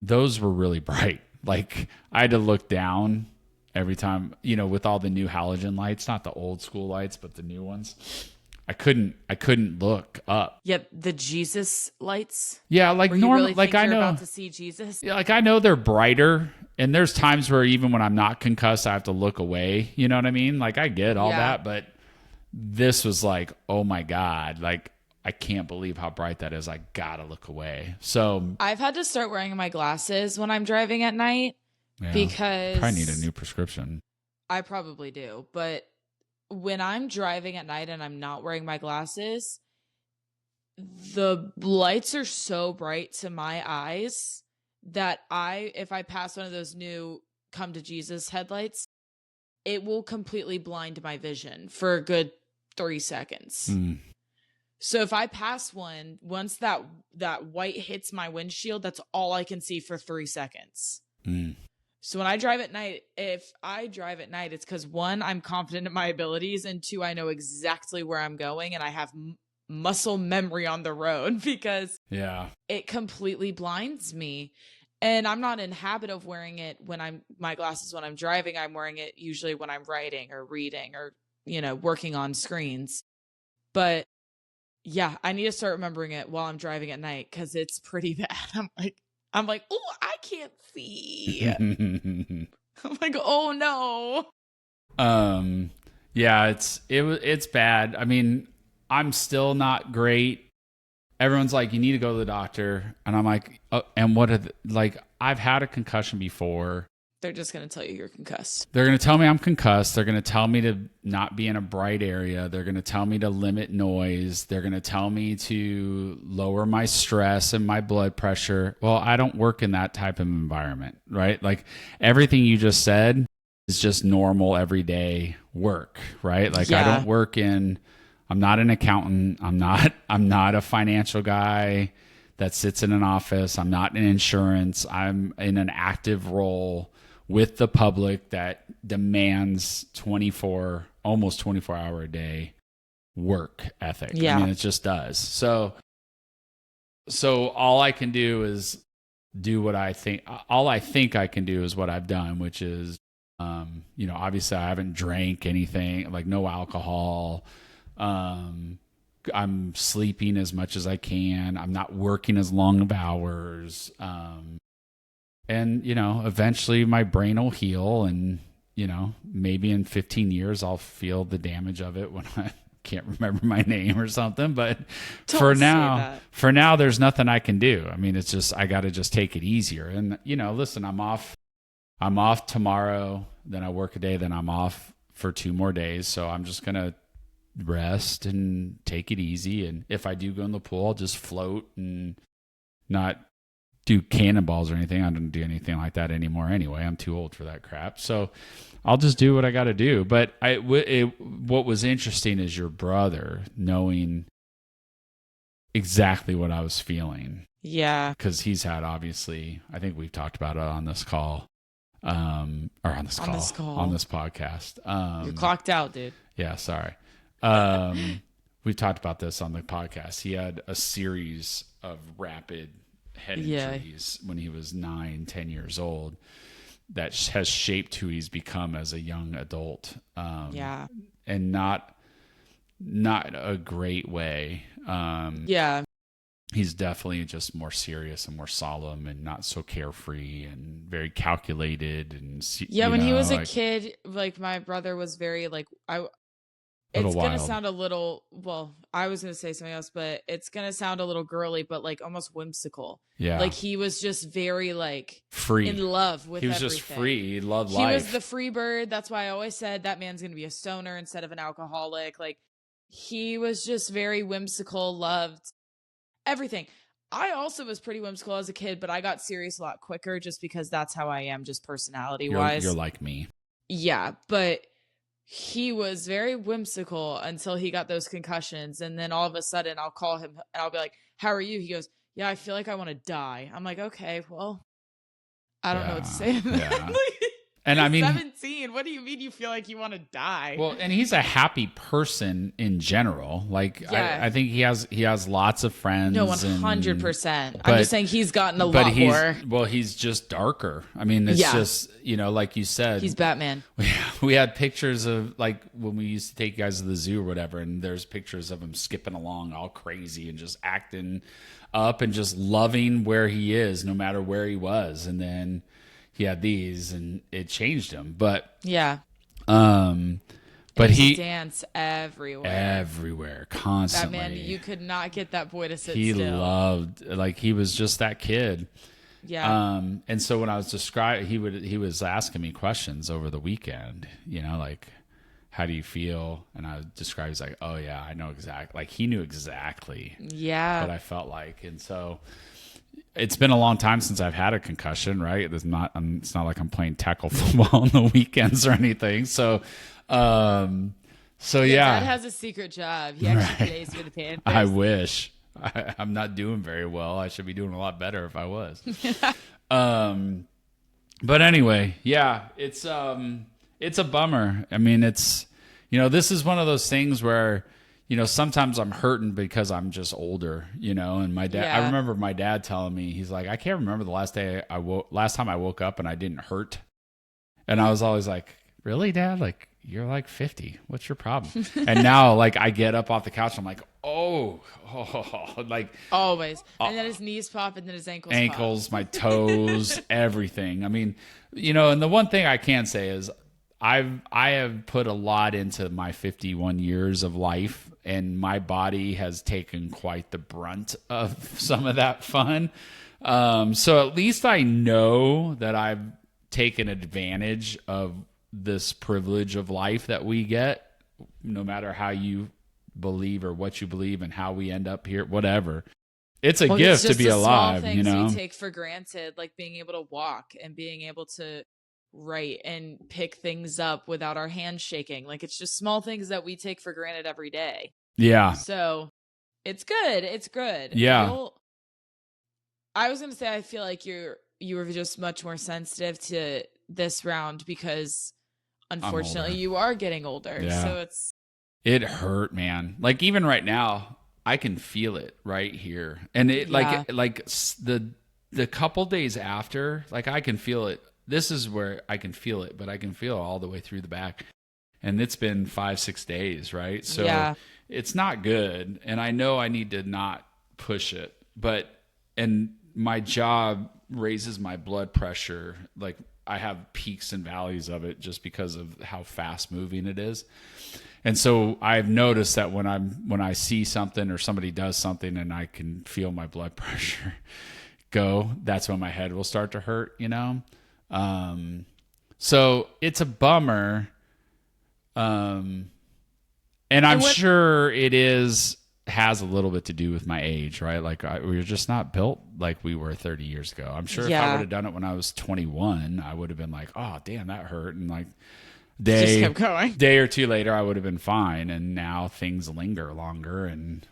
Speaker 2: those were really bright. Like I had to look down every time, with all the new halogen lights, not the old school lights, but the new ones. I couldn't look up.
Speaker 1: Yep, the Jesus lights.
Speaker 2: Yeah, like normal. Really like I know
Speaker 1: about to see Jesus.
Speaker 2: Yeah, like I know they're brighter, and there's times where even when I'm not concussed, I have to look away. You know what I mean? Like I get all that, but this was like, oh my God, like I can't believe how bright that is. I gotta look away. So
Speaker 1: I've had to start wearing my glasses when I'm driving at night because
Speaker 2: I need a new prescription.
Speaker 1: I probably do, but when I'm driving at night and I'm not wearing my glasses, the lights are so bright to my eyes that if I pass one of those new Come to Jesus headlights, it will completely blind my vision for a good 3 seconds. So if I pass one, once that white hits my windshield, that's all I can see for 3 seconds. So when I drive at night, if I drive at night, it's because 1, I'm confident in my abilities, and 2, I know exactly where I'm going, and I have muscle memory on the road because it completely blinds me. And I'm not in habit of wearing it my glasses when I'm driving. I'm wearing it usually when I'm writing or reading or, working on screens. But yeah, I need to start remembering it while I'm driving at night because it's pretty bad. I'm like, oh, I can't see. I'm like, oh no.
Speaker 2: Yeah, it's bad. I mean, I'm still not great. Everyone's like, you need to go to the doctor, and I'm like, oh, and I've had a concussion before.
Speaker 1: They're just going to tell you you're concussed.
Speaker 2: They're going to tell me I'm concussed. They're going to tell me to not be in a bright area. They're going to tell me to limit noise. They're going to tell me to lower my stress and my blood pressure. Well, I don't work in that type of environment, right? Like everything you just said is just normal everyday work, right? Like I don't work I'm not an accountant. I'm not a financial guy that sits in an office. I'm not in insurance. I'm in an active role with the public that demands almost 24 hour a day work ethic.
Speaker 1: Yeah.
Speaker 2: I mean, it just does. So all I can do is do what I think I can do is what I've done, which is, obviously I haven't drank anything, like no alcohol. I'm sleeping as much as I can. I'm not working as long of hours. And, eventually my brain will heal and, maybe in 15 years I'll feel the damage of it when can't remember my name or something. But
Speaker 1: Don't
Speaker 2: for
Speaker 1: say
Speaker 2: now,
Speaker 1: that.
Speaker 2: there's nothing I can do. I mean, it's just, I got to just take it easier. And, listen, I'm off tomorrow, then I work a day, then I'm off for 2 more days. So I'm just going to rest and take it easy. And if I do go in the pool, I'll just float and not do cannonballs or anything. I don't do anything like that anymore anyway. I'm too old for that crap. So I'll just do what I got to do. But what was interesting is your brother knowing exactly what I was feeling.
Speaker 1: Yeah.
Speaker 2: Because he's had, obviously, I think we've talked about it on this call. Or on this podcast.
Speaker 1: You're clocked out, dude.
Speaker 2: Yeah, sorry. We've talked about this on the podcast. He had a series of rapid head injuries when he was 9, 10 years old that has shaped who he's become as a young adult. And not a great way. He's definitely just more serious and more solemn and not so carefree and very calculated. And
Speaker 1: when he was a kid, like my brother was very like, it's going to sound a little, well, I was going to say something else, but it's going to sound a little girly, but like almost whimsical.
Speaker 2: Yeah.
Speaker 1: Like he was just very like
Speaker 2: free,
Speaker 1: in love with everything.
Speaker 2: He was just free. He loved life.
Speaker 1: He was the free bird. That's why I always said that man's going to be a stoner instead of an alcoholic. Like he was just very whimsical, loved everything. I also was pretty whimsical as a kid, but I got serious a lot quicker just because that's how I am, just personality wise.
Speaker 2: You're like me.
Speaker 1: Yeah, but he was very whimsical until he got those concussions. And then all of a sudden I'll call him and I'll be like, how are you? He goes, yeah, I feel like I want to die. I'm like, okay, well, I don't know what to say.
Speaker 2: Yeah. And I mean,
Speaker 1: 17. What do you mean you feel like you want to die?
Speaker 2: Well, and he's a happy person in general. Like, I think he has lots of friends.
Speaker 1: No, 100%. I'm just saying he's gotten a lot more.
Speaker 2: Well, he's just darker. I mean, it's just, like you said.
Speaker 1: He's Batman.
Speaker 2: We had pictures of, like, when we used to take you guys to the zoo or whatever, and there's pictures of him skipping along all crazy and just acting up and just loving where he is no matter where he was. And then he had these and it changed him. But but he
Speaker 1: danced everywhere
Speaker 2: constantly.
Speaker 1: That man, you could not get that boy to sit still.
Speaker 2: He loved, like, he was just that kid.
Speaker 1: Yeah.
Speaker 2: And so when I was describing, he was asking me questions over the weekend, like, how do you feel? And I described, he's like, oh yeah, I know exactly. Like, he knew exactly what I felt like. And so it's been a long time since I've had a concussion, right? It's not like I'm playing tackle football on the weekends or anything. So Dad
Speaker 1: has a secret job. He actually plays for the Panthers.
Speaker 2: I wish. I'm not doing very well. I should be doing a lot better if I was. But anyway, it's a bummer. I mean, it's, this is one of those things where, sometimes I'm hurting because I'm just older, and my dad, I remember my dad telling me, he's like, I can't remember the last time I woke up and I didn't hurt. And I was always like, really, Dad? Like, you're like 50. What's your problem? And now, like, I get up off the couch. I'm like, like
Speaker 1: always. And then his knees pop and then his ankles pop.
Speaker 2: My toes, everything. I mean, and the one thing I can say is I have put a lot into my 51 years of life, and my body has taken quite the brunt of some of that fun. So at least I know that I've taken advantage of this privilege of life that we get, no matter how you believe or what you believe and how we end up here, whatever. It's a gift to be alive,
Speaker 1: small things we take for granted, like being able to walk and being able to write and pick things up without our hands shaking. Like, it's just small things that we take for granted every day.
Speaker 2: Yeah.
Speaker 1: So it's good. It's good.
Speaker 2: Yeah.
Speaker 1: I was going to say, I feel like you were just much more sensitive to this round because unfortunately you are getting older.
Speaker 2: Yeah.
Speaker 1: So
Speaker 2: it hurt, man. Like, even right now, I can feel it right here. And it like the couple days after, like, I can feel it. This is where I can feel it, but I can feel it all the way through the back. And it's been 5-6 days, right? So it's not good. And I know I need to not push it, and my job raises my blood pressure. Like, I have peaks and valleys of it just because of how fast moving it is. And so I've noticed that when I see something or somebody does something and I can feel my blood pressure go, that's when my head will start to hurt, you know? So it's a bummer. And I'm sure it has a little bit to do with my age, right? Like we were just not built like we were 30 years ago. I'm sure if I would have done it when I was 21, I would have been like, oh, damn, that hurt. And like
Speaker 1: just kept going.
Speaker 2: day or two later, I would have been fine. And now things linger longer. And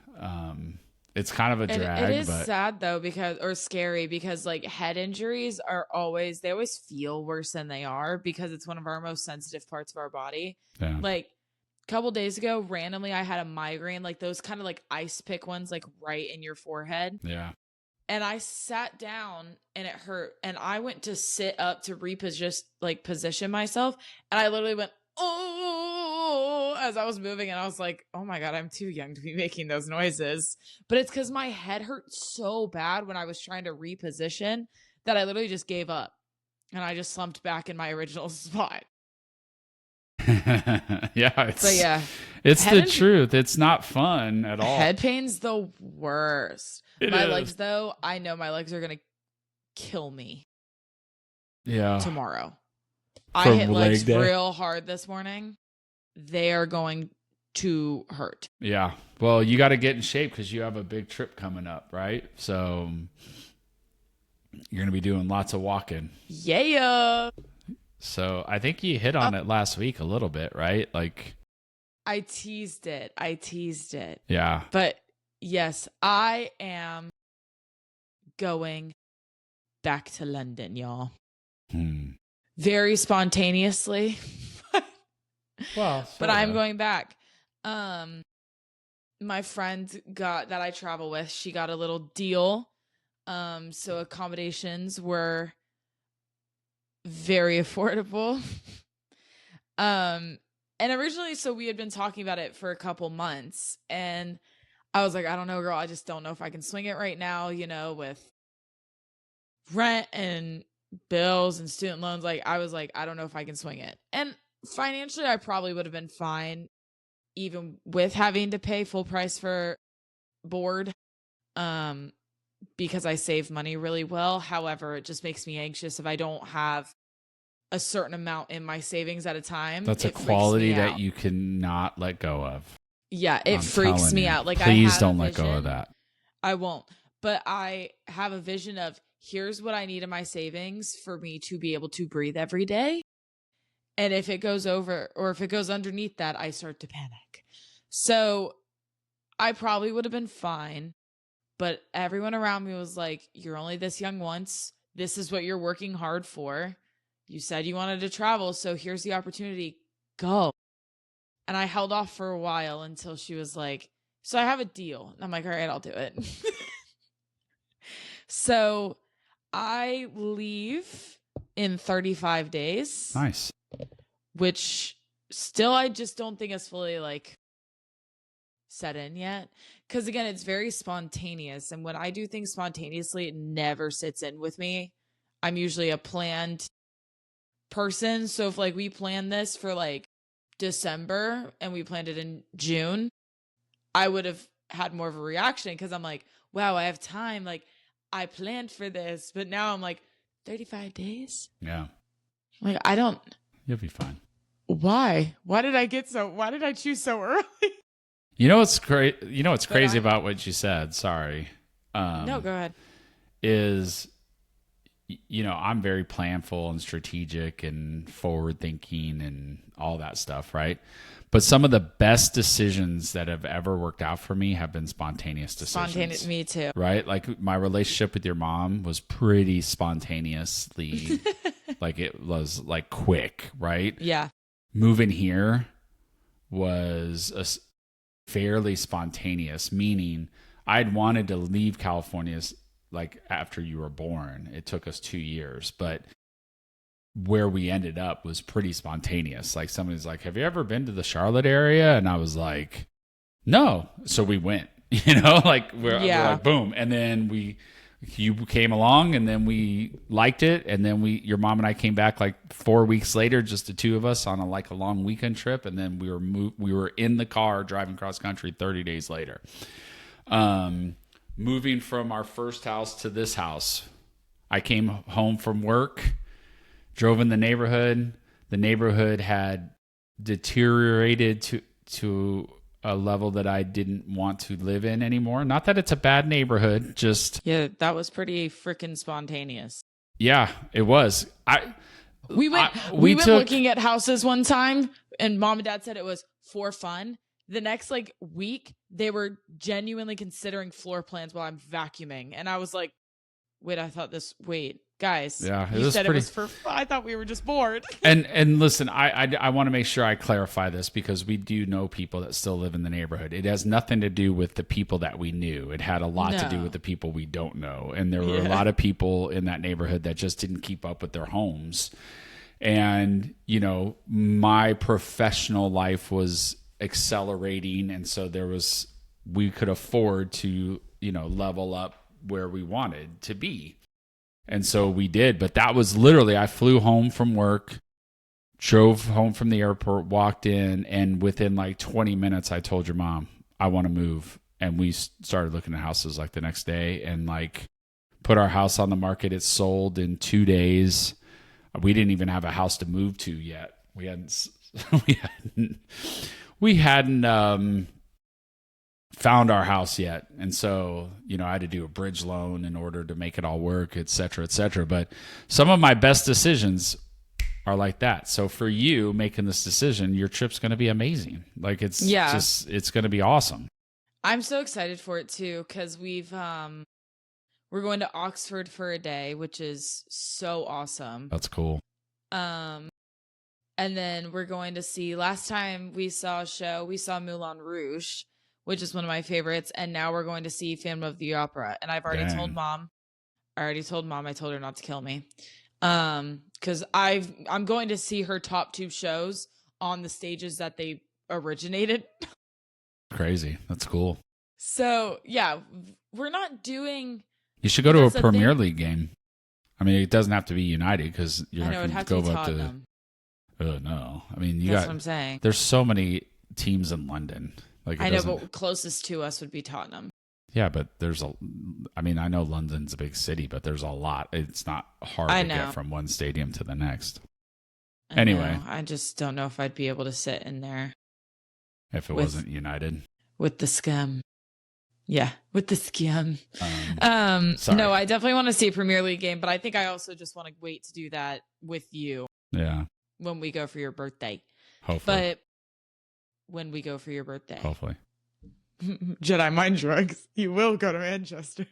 Speaker 2: it's kind of a drag.
Speaker 1: It is sad though, or scary because like head injuries they always feel worse than they are because it's one of our most sensitive parts of our body.
Speaker 2: Yeah.
Speaker 1: Like a couple days ago, randomly, I had a migraine, like those kind of like ice pick ones, like right in your forehead.
Speaker 2: Yeah.
Speaker 1: And I sat down and it hurt. And I went to sit up to position myself. And I literally went, oh, as I was moving. And I was like, oh my God, I'm too young to be making those noises. But it's because my head hurt so bad when I was trying to reposition that I literally just gave up. And I just slumped back in my original spot.
Speaker 2: Yeah. It's the truth. It's not fun at all.
Speaker 1: Head pain's the worst. My legs, though, I know my legs are going to kill me.
Speaker 2: Yeah.
Speaker 1: Tomorrow. I hit legs real hard this morning. They are going to hurt.
Speaker 2: Yeah. Well, you got to get in shape because you have a big trip coming up, right? So you're going to be doing lots of walking.
Speaker 1: Yeah.
Speaker 2: So I think you hit on it last week a little bit, right? Like
Speaker 1: I teased it.
Speaker 2: Yeah.
Speaker 1: But yes, I am going back to London, y'all. Very spontaneously. But I'm going back. My friend that I travel with, she got a little deal. So accommodations were very affordable. And originally, so we had been talking about it for a couple months, and I was like, I don't know, girl, I just don't know if I can swing it right now, you know, with rent and bills and student loans. Like, I was like, I don't know if I can swing it. And financially, I probably would have been fine, even with having to pay full price for board, because I save money really well. However, it just makes me anxious if I don't have a certain amount in my savings at a time.
Speaker 2: That's a quality that you cannot let go of.
Speaker 1: Yeah, it freaks me out. Like,
Speaker 2: please don't let go of that.
Speaker 1: I won't. But I have a vision of here's what I need in my savings for me to be able to breathe every day. And if it goes over or if it goes underneath that, I start to panic. So I probably would have been fine. But everyone around me was like, you're only this young once. This is what you're working hard for. You said you wanted to travel, so here's the opportunity. Go. And I held off for a while until she was like, so I have a deal. And I'm like, all right, I'll do it. So I leave in 35 days.
Speaker 2: Nice.
Speaker 1: Which still I just don't think is fully like set in yet. Because again, it's very spontaneous. And when I do things spontaneously, it never sits in with me. I'm usually a planned person. So if like we planned this for like December and we planned it in June, I would have had more of a reaction because I'm like, wow, I have time. Like I planned for this, but now I'm like 35 days.
Speaker 2: Yeah.
Speaker 1: Like
Speaker 2: you'll be fine.
Speaker 1: Why? Why did I choose so early?
Speaker 2: You know what's great? You know what's crazy about what you said? Sorry.
Speaker 1: No, go ahead.
Speaker 2: Is, you know, I'm very planful and strategic and forward thinking and all that stuff, right? But some of the best decisions that have ever worked out for me have been spontaneous decisions.
Speaker 1: Me too.
Speaker 2: Right? Like my relationship with your mom was pretty spontaneously, like it was like quick, right?
Speaker 1: Yeah.
Speaker 2: Moving here was fairly spontaneous, meaning I'd wanted to leave California like after you were born. It took us 2 years, but where we ended up was pretty spontaneous. Like somebody's like, have you ever been to the Charlotte area? And I was like, no. So we went, you know, like we're like, boom. And then we You came along, and then we liked it, and then your mom and I came back like 4 weeks later, just the two of us on a long weekend trip, and then we were in the car driving cross country 30 days later. Moving from our first house to this house, I came home from work, drove in the neighborhood. The neighborhood had deteriorated to a level that I didn't want to live in anymore. Not that it's a bad neighborhood, just
Speaker 1: Yeah, that was pretty freaking spontaneous.
Speaker 2: yeah, it was.
Speaker 1: We went looking at houses one time, and mom and dad said it was for fun. The next like week, they were genuinely considering floor plans while I'm vacuuming, and I was like, wait, guys,
Speaker 2: yeah,
Speaker 1: you said it was for fun. I thought we were just bored.
Speaker 2: And listen, I want to make sure I clarify this, because we do know people that still live in the neighborhood. It has nothing to do with the people that we knew. It had a lot to do with the people we don't know. And there were a lot of people in that neighborhood that just didn't keep up with their homes. And, my professional life was accelerating. And so we could afford to, level up where we wanted to be. And so we did, but that was literally, I flew home from work, drove home from the airport, walked in, and within like 20 minutes, I told your mom, I want to move. And we started looking at houses like the next day, and like put our house on the market. It sold in 2 days. We didn't even have a house to move to yet. We hadn't found our house yet. And so, I had to do a bridge loan in order to make it all work, et cetera, et cetera. But some of my best decisions are like that. So for you making this decision, your trip's going to be amazing. Like it's going to be awesome.
Speaker 1: I'm so excited for it too, because we're going to Oxford for a day, which is so awesome.
Speaker 2: That's cool.
Speaker 1: And then we're going to see, last time we saw a show, we saw Moulin Rouge, which is one of my favorites. And now we're going to see Phantom of the Opera. And I've already told mom. I told her not to kill me. Because I'm going to see her top 2 shows on the stages that they originated.
Speaker 2: Crazy. That's cool.
Speaker 1: So yeah, we're not doing.
Speaker 2: You should go to a Premier League game. I mean, it doesn't have to be United, because you're not going to go up to. Oh no! I mean,
Speaker 1: that's what I'm saying.
Speaker 2: There's so many teams in London. Like
Speaker 1: I know, but closest to us would be Tottenham.
Speaker 2: Yeah, but I know London's a big city, but there's a lot. It's not hard to get from one stadium to the next. Anyway,
Speaker 1: I just don't know if I'd be able to sit in there.
Speaker 2: If it wasn't United.
Speaker 1: With the scum. Yeah, with the scum.
Speaker 2: Sorry.
Speaker 1: No, I definitely want to see a Premier League game, but I think I also just want to wait to do that with you.
Speaker 2: Yeah.
Speaker 1: When we go for your birthday.
Speaker 2: Hopefully.
Speaker 1: But when we go for your birthday.
Speaker 2: Hopefully.
Speaker 1: Jedi mind drugs. You will go to Manchester.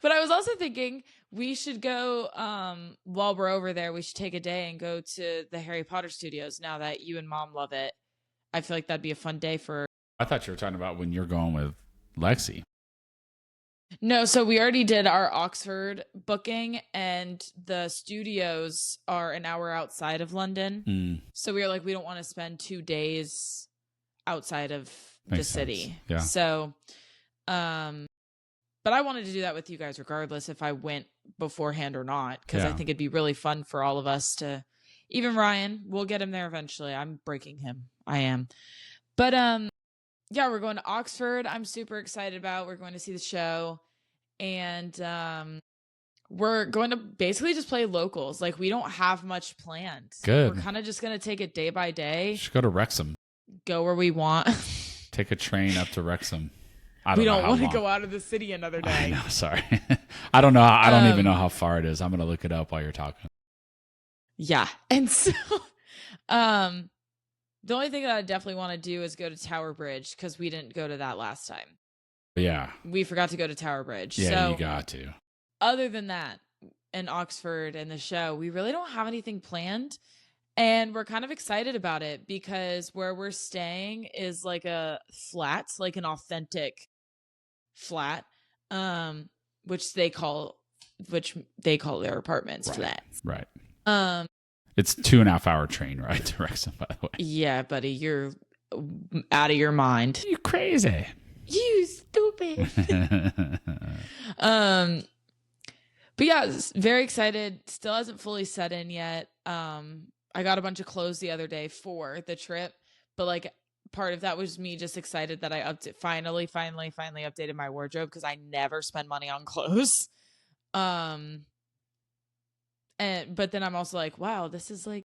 Speaker 1: But I was also thinking we should go, while we're over there, we should take a day and go to the Harry Potter studios now that you and mom love it. I feel like that'd be a fun day for.
Speaker 2: I thought you were talking about when you're going with Lexi.
Speaker 1: No, so we already did our Oxford booking, and the studios are an hour outside of London. So we were like, we don't want to spend 2 days outside of the city.
Speaker 2: Yeah.
Speaker 1: So, but I wanted to do that with you guys regardless if I went beforehand or not, because I think it'd be really fun for all of us to, even Ryan, we'll get him there eventually. I'm breaking him. I am. But, yeah, we're going to Oxford. I'm super excited about. We're going to see the show, and we're going to basically just play locals. Like, we don't have much planned.
Speaker 2: Good.
Speaker 1: We're kind of just going to take it day by day.
Speaker 2: Just go to Wrexham.
Speaker 1: Go where we want.
Speaker 2: Take a train up to Wrexham.
Speaker 1: We don't want to go out of the city another day.
Speaker 2: I know, sorry. I don't know. I don't even know how far it is. I'm going to look it up while you're talking.
Speaker 1: Yeah. And so, the only thing that I definitely want to do is go to Tower Bridge, because we didn't go to that last time.
Speaker 2: Yeah.
Speaker 1: We forgot to go to Tower Bridge.
Speaker 2: Yeah,
Speaker 1: so,
Speaker 2: you got to.
Speaker 1: Other than that, in Oxford and the show, we really don't have anything planned. And we're kind of excited about it, because where we're staying is like a flat, like an authentic flat, which they call their apartments flats.
Speaker 2: Right. It's 2.5 hour train ride to Wrexham, by the way.
Speaker 1: Yeah, buddy, you're out of your mind.
Speaker 2: You crazy.
Speaker 1: You stupid. But yeah, very excited. Still hasn't fully set in yet. I got a bunch of clothes the other day for the trip, but like part of that was me just excited that I finally updated my wardrobe because I never spend money on clothes. But then I'm also like, wow, this is like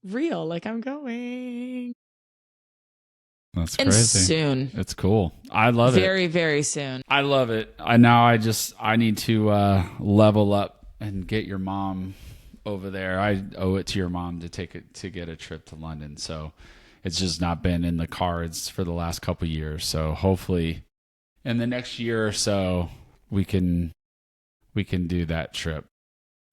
Speaker 1: real. Like I'm going.
Speaker 2: That's
Speaker 1: and
Speaker 2: crazy.
Speaker 1: Soon.
Speaker 2: It's cool. I love it.
Speaker 1: Very, very soon.
Speaker 2: I love it. I need to level up and get your mom over there. I owe it to your mom to get a trip to London. So it's just not been in the cards for the last couple of years. So hopefully in the next year or so we can do that trip.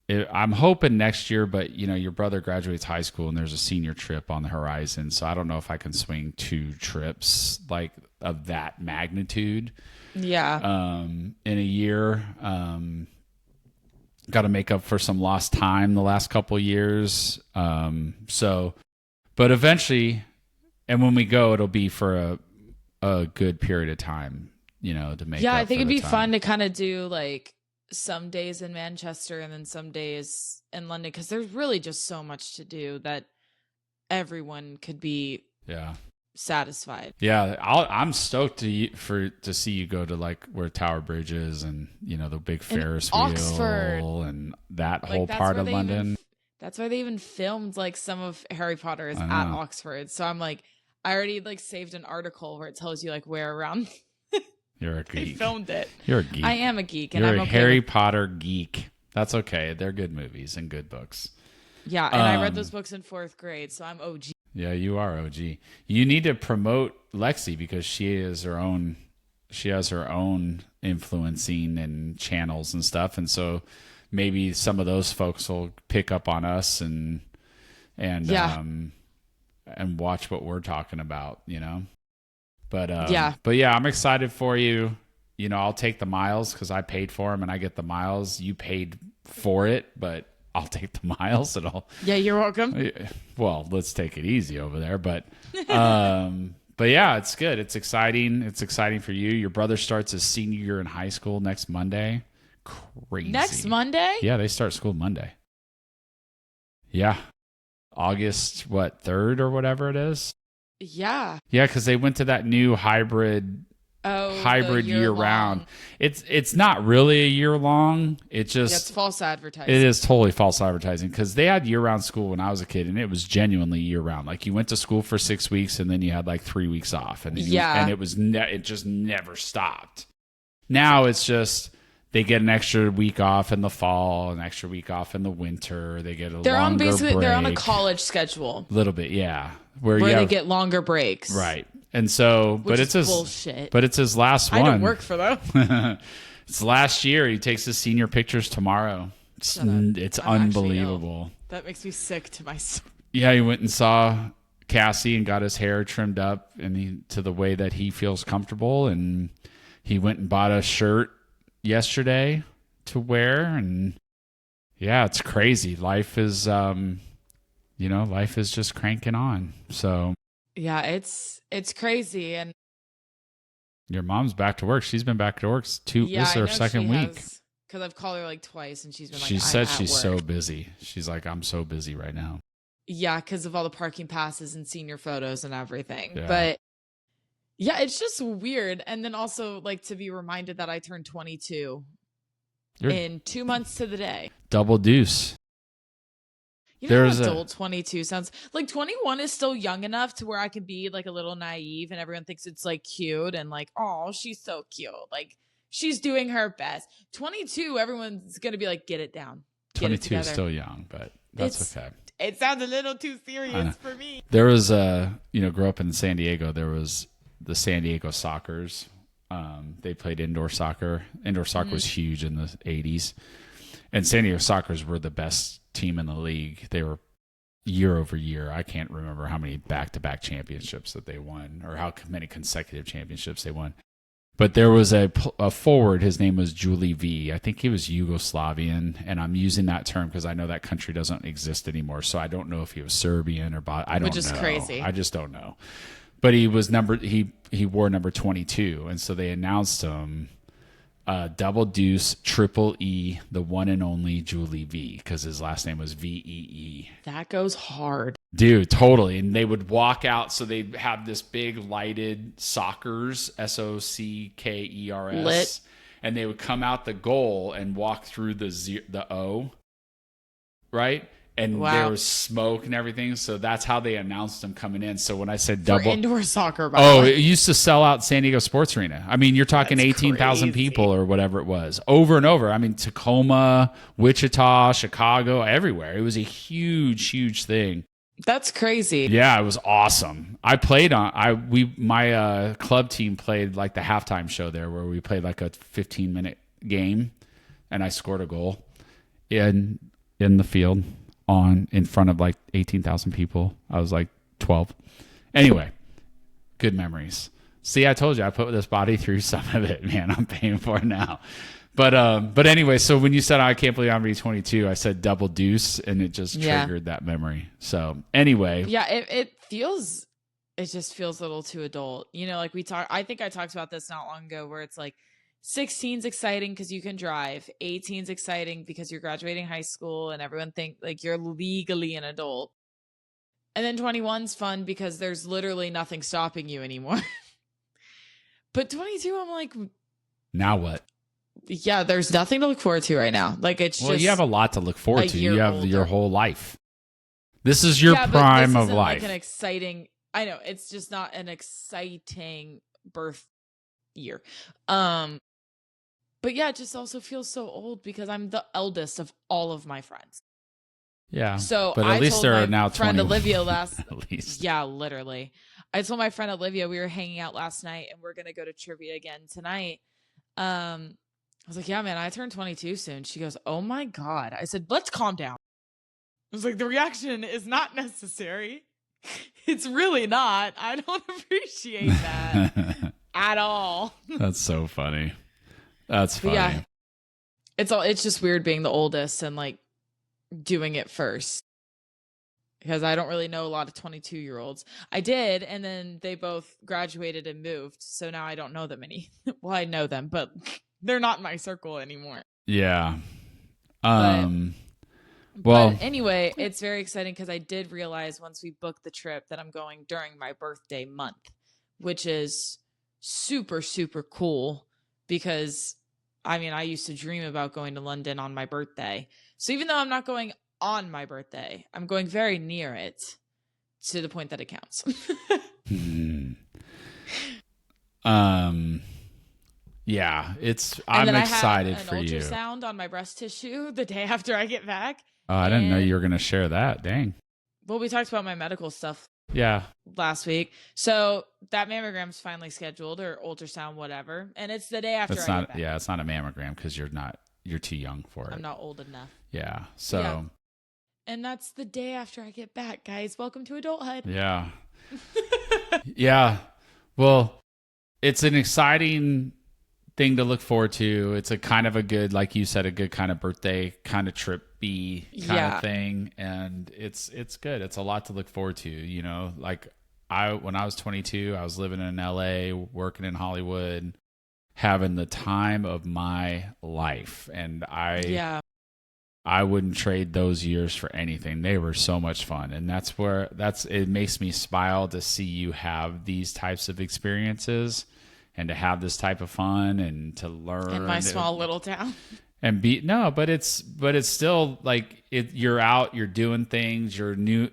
Speaker 2: I'm hoping next year, but your brother graduates high school and there's a senior trip on the horizon. So I don't know if I can swing 2 trips like of that magnitude.
Speaker 1: Yeah.
Speaker 2: In a year. Got to make up for some lost time the last couple of years. But eventually, and when we go, it'll be for a good period of time, to make.
Speaker 1: Yeah,
Speaker 2: up
Speaker 1: I think
Speaker 2: for
Speaker 1: it'd
Speaker 2: the
Speaker 1: be
Speaker 2: time.
Speaker 1: fun to kind of do like some days in Manchester and then some days in London because there's really just so much to do that everyone could be satisfied.
Speaker 2: Yeah, I'm stoked to see you go to like where Tower Bridge is and the big Ferris wheel
Speaker 1: Oxford.
Speaker 2: and that whole part of London.
Speaker 1: That's why they even filmed like some of Harry Potter is at Oxford. So I'm like, I already like saved an article where it tells you like where around.
Speaker 2: You're a geek.
Speaker 1: They filmed it.
Speaker 2: You're a geek.
Speaker 1: I am a geek, and
Speaker 2: You're
Speaker 1: I'm
Speaker 2: a
Speaker 1: okay
Speaker 2: Harry Potter geek. That's okay. They're good movies and good books.
Speaker 1: Yeah, and I read those books in 4th grade, so I'm OG.
Speaker 2: Yeah, you are OG. You need to promote Lexi because she has her own influencing and channels and stuff, and so maybe some of those folks will pick up on us and watch what we're talking about, But I'm excited for you. I'll take the miles because I paid for them and I get the miles. You paid for it, but I'll take the miles and I'll.
Speaker 1: Yeah, you're welcome.
Speaker 2: Well, let's take it easy over there, but yeah, it's good. It's exciting. It's exciting for you. Your brother starts his senior year in high school next Monday. Crazy.
Speaker 1: Next Monday?
Speaker 2: Yeah, they start school Monday. Yeah. August 3rd or whatever it is.
Speaker 1: Yeah.
Speaker 2: Yeah, because they went to that new hybrid year round. It's not really a year long. It's
Speaker 1: it's false advertising.
Speaker 2: It is totally false advertising because they had year round school when I was a kid, and it was genuinely year round. Like you went to school for 6 weeks, and then you had like 3 weeks off, and then it just never stopped. Now it's just they get an extra week off in the fall, an extra week off in the winter. They get they're on
Speaker 1: a college schedule.
Speaker 2: A little bit, yeah.
Speaker 1: Where they get longer breaks.
Speaker 2: Right. And so,
Speaker 1: but it's bullshit.
Speaker 2: But it's his last one.
Speaker 1: I don't work for them.
Speaker 2: It's last year. He takes his senior pictures tomorrow. It's unbelievable.
Speaker 1: That makes me sick to my stomach.
Speaker 2: Yeah, he went and saw Cassie and got his hair trimmed up to the way that he feels comfortable. And he went and bought a shirt yesterday to wear. And yeah, it's crazy. Life is, life is just cranking on. So
Speaker 1: yeah, it's crazy. And
Speaker 2: your mom's back to work. She's been back to work this is her second week.
Speaker 1: Because I've called her like twice and she's been like,
Speaker 2: she said she's so busy. She's like, I'm so busy right now.
Speaker 1: Yeah, because of all the parking passes and senior photos and everything. Yeah. But yeah, it's just weird. And then also like to be reminded that I turned 22 in 2 months to the day.
Speaker 2: Double deuce.
Speaker 1: There's adult 22 sounds like 21 is still young enough to where I can be like a little naive and everyone thinks it's like cute and like, oh, she's so cute. Like she's doing her best. 22, everyone's going to be like, get it down.
Speaker 2: 22 is still young, but that's okay.
Speaker 1: It sounds a little too serious for me.
Speaker 2: There was grew up in San Diego. There was the San Diego Sockers. They played indoor soccer. Indoor soccer was huge in the 80s. And San Diego Sockers were the best team in the league. They were year over year. I can't remember how many back-to-back championships that they won or how many consecutive championships they won. But there was a forward. His name was Julie V. I think he was Yugoslavian, and I'm using that term because I know that country doesn't exist anymore. So I don't know if he was Serbian or I don't know. Which is
Speaker 1: crazy.
Speaker 2: I just don't know. but he wore number 22, and so they announced him double deuce triple E, the one and only Julie V, because his last name was VEE.
Speaker 1: That goes hard.
Speaker 2: Dude, totally. And they would walk out, so they'd have this big lighted Sockers, Sockers,
Speaker 1: Lit.
Speaker 2: and they would come out the goal and walk through the O, right? And there was smoke and everything, so that's how they announced him coming in. So when I said double...
Speaker 1: For indoor soccer, by the way.
Speaker 2: It used to sell out San Diego Sports Arena. I mean, you're talking 18,000 people or whatever it was. Over and over. I mean, Tacoma, Wichita, Chicago, everywhere. It was a huge, huge thing.
Speaker 1: That's crazy.
Speaker 2: Yeah, it was awesome. I played on... My club team played like the halftime show there, where we played like a 15-minute game, and I scored a goal in the field. In front of like 18,000 people. I was like 12. Anyway, good memories. See, I told you I put this body through some of it, man. I'm paying for it now. But anyway, so when you said I can't believe I'm going to be 22, I said double deuce, and it just triggered that memory. So anyway,
Speaker 1: yeah, it just feels a little too adult. You know, like I think I talked about this not long ago, where it's like 16's exciting because you can drive. 18's exciting because you're graduating high school and everyone think like you're legally an adult. And then 21's fun because there's literally nothing stopping you anymore. But 22, I'm like,
Speaker 2: now what?
Speaker 1: Yeah, there's nothing to look forward to right now. Like it's just
Speaker 2: you have a lot to look forward to. You have
Speaker 1: older.
Speaker 2: Your whole life. This is your prime of life.
Speaker 1: Like an exciting. I know it's just not an exciting birth year. But yeah, it just also feels so old because I'm the eldest of all of my friends.
Speaker 2: Yeah.
Speaker 1: So
Speaker 2: but at least there are now 20.
Speaker 1: Friend Olivia
Speaker 2: at least.
Speaker 1: Yeah, literally. I told my friend Olivia we were hanging out last night and we're gonna go to trivia again tonight. I was like, yeah, man, I turned 22 soon. She goes, oh my God. I said, let's calm down. I was like, the reaction is not necessary. It's really not. I don't appreciate that at all.
Speaker 2: That's so funny. That's funny. Yeah,
Speaker 1: it's just weird being the oldest and like doing it first, because I don't really know a lot of 22-year-olds. I did, and then they both graduated and moved, so now I don't know them any. Well, I know them, but they're not in my circle anymore.
Speaker 2: Yeah.
Speaker 1: But anyway, it's very exciting because I did realize once we booked the trip that I'm going during my birthday month, which is super, super cool. Because, I mean, I used to dream about going to London on my birthday. So even though I'm not going on my birthday, I'm going very near it to the point that it counts.
Speaker 2: Yeah, I'm excited for you.
Speaker 1: I have an ultrasound on my breast tissue the day after I get back.
Speaker 2: Oh, I didn't know you were going to share that. Dang.
Speaker 1: Well, we talked about my medical stuff.
Speaker 2: Yeah.
Speaker 1: Last week. So that mammogram's finally scheduled, or ultrasound, whatever. And it's the day after I get back.
Speaker 2: Yeah, it's not a mammogram because you're too young for it.
Speaker 1: I'm not old enough.
Speaker 2: Yeah. So. Yeah.
Speaker 1: And that's the day after I get back, guys. Welcome to adulthood.
Speaker 2: Yeah. Yeah. Well, it's an exciting thing to look forward to. It's a kind of a good, like you said, a good kind of birthday kind of trippy kind of thing. And it's good. It's a lot to look forward to, you know, like when I was 22, I was living in LA, working in Hollywood, having the time of my life. And I wouldn't trade those years for anything. They were so much fun. And it makes me smile to see you have these types of experiences and to have this type of fun and to learn
Speaker 1: in my small little town.
Speaker 2: And but it's still like you're out, you're doing things, you're new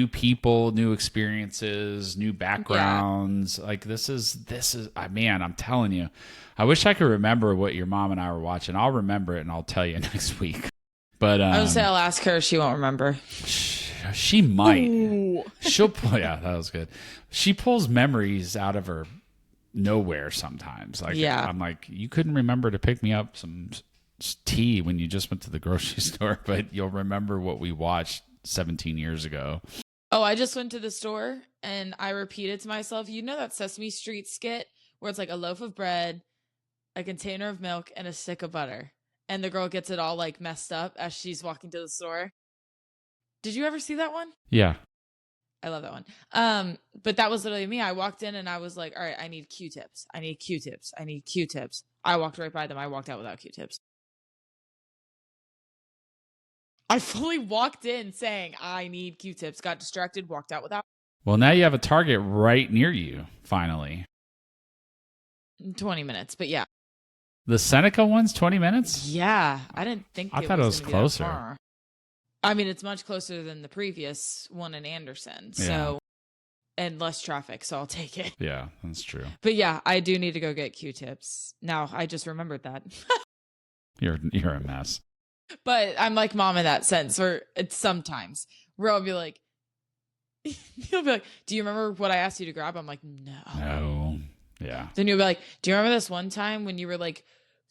Speaker 2: people, new experiences, new backgrounds. Yeah. Like this is man, I'm telling you, I wish I could remember what your mom and I were watching. I'll remember it and I'll tell you next week. But
Speaker 1: I would say I'll ask her. She won't remember.
Speaker 2: She might. Ooh. She'll pull. Yeah, that was good. She pulls memories out of her nowhere sometimes. Like, I'm like, you couldn't remember to pick me up some tea when you just went to the grocery store, but you'll remember what we watched 17 years ago.
Speaker 1: Oh, I just went to the store and I repeated to myself, you know that Sesame Street skit where it's like a loaf of bread, a container of milk, and a stick of butter. And the girl gets it all like messed up as she's walking to the store. Did you ever see that one?
Speaker 2: Yeah.
Speaker 1: I love that one. But that was literally me. I walked in and I was like, all right, I need Q-tips. I need Q-tips. I need Q-tips. I walked right by them. I walked out without Q-tips. I fully walked in saying, I need Q-tips. Got distracted, walked out without.
Speaker 2: Well, now you have a Target right near you, finally.
Speaker 1: 20 minutes, but yeah.
Speaker 2: The Seneca one's 20 minutes?
Speaker 1: Yeah. I didn't think
Speaker 2: I thought it was closer.
Speaker 1: Far. I mean, it's much closer than the previous one in Anderson. So,
Speaker 2: Yeah.
Speaker 1: And less traffic, so I'll take it.
Speaker 2: Yeah, that's true.
Speaker 1: But yeah, I do need to go get Q-tips. Now, I just remembered that.
Speaker 2: You're a mess.
Speaker 1: But I'm like mom in that sense, or it's sometimes where I'll be like, he'll be like, do you remember what I asked you to grab? I'm like, no.
Speaker 2: No. Yeah.
Speaker 1: Then you'll be like, do you remember this one time when you were like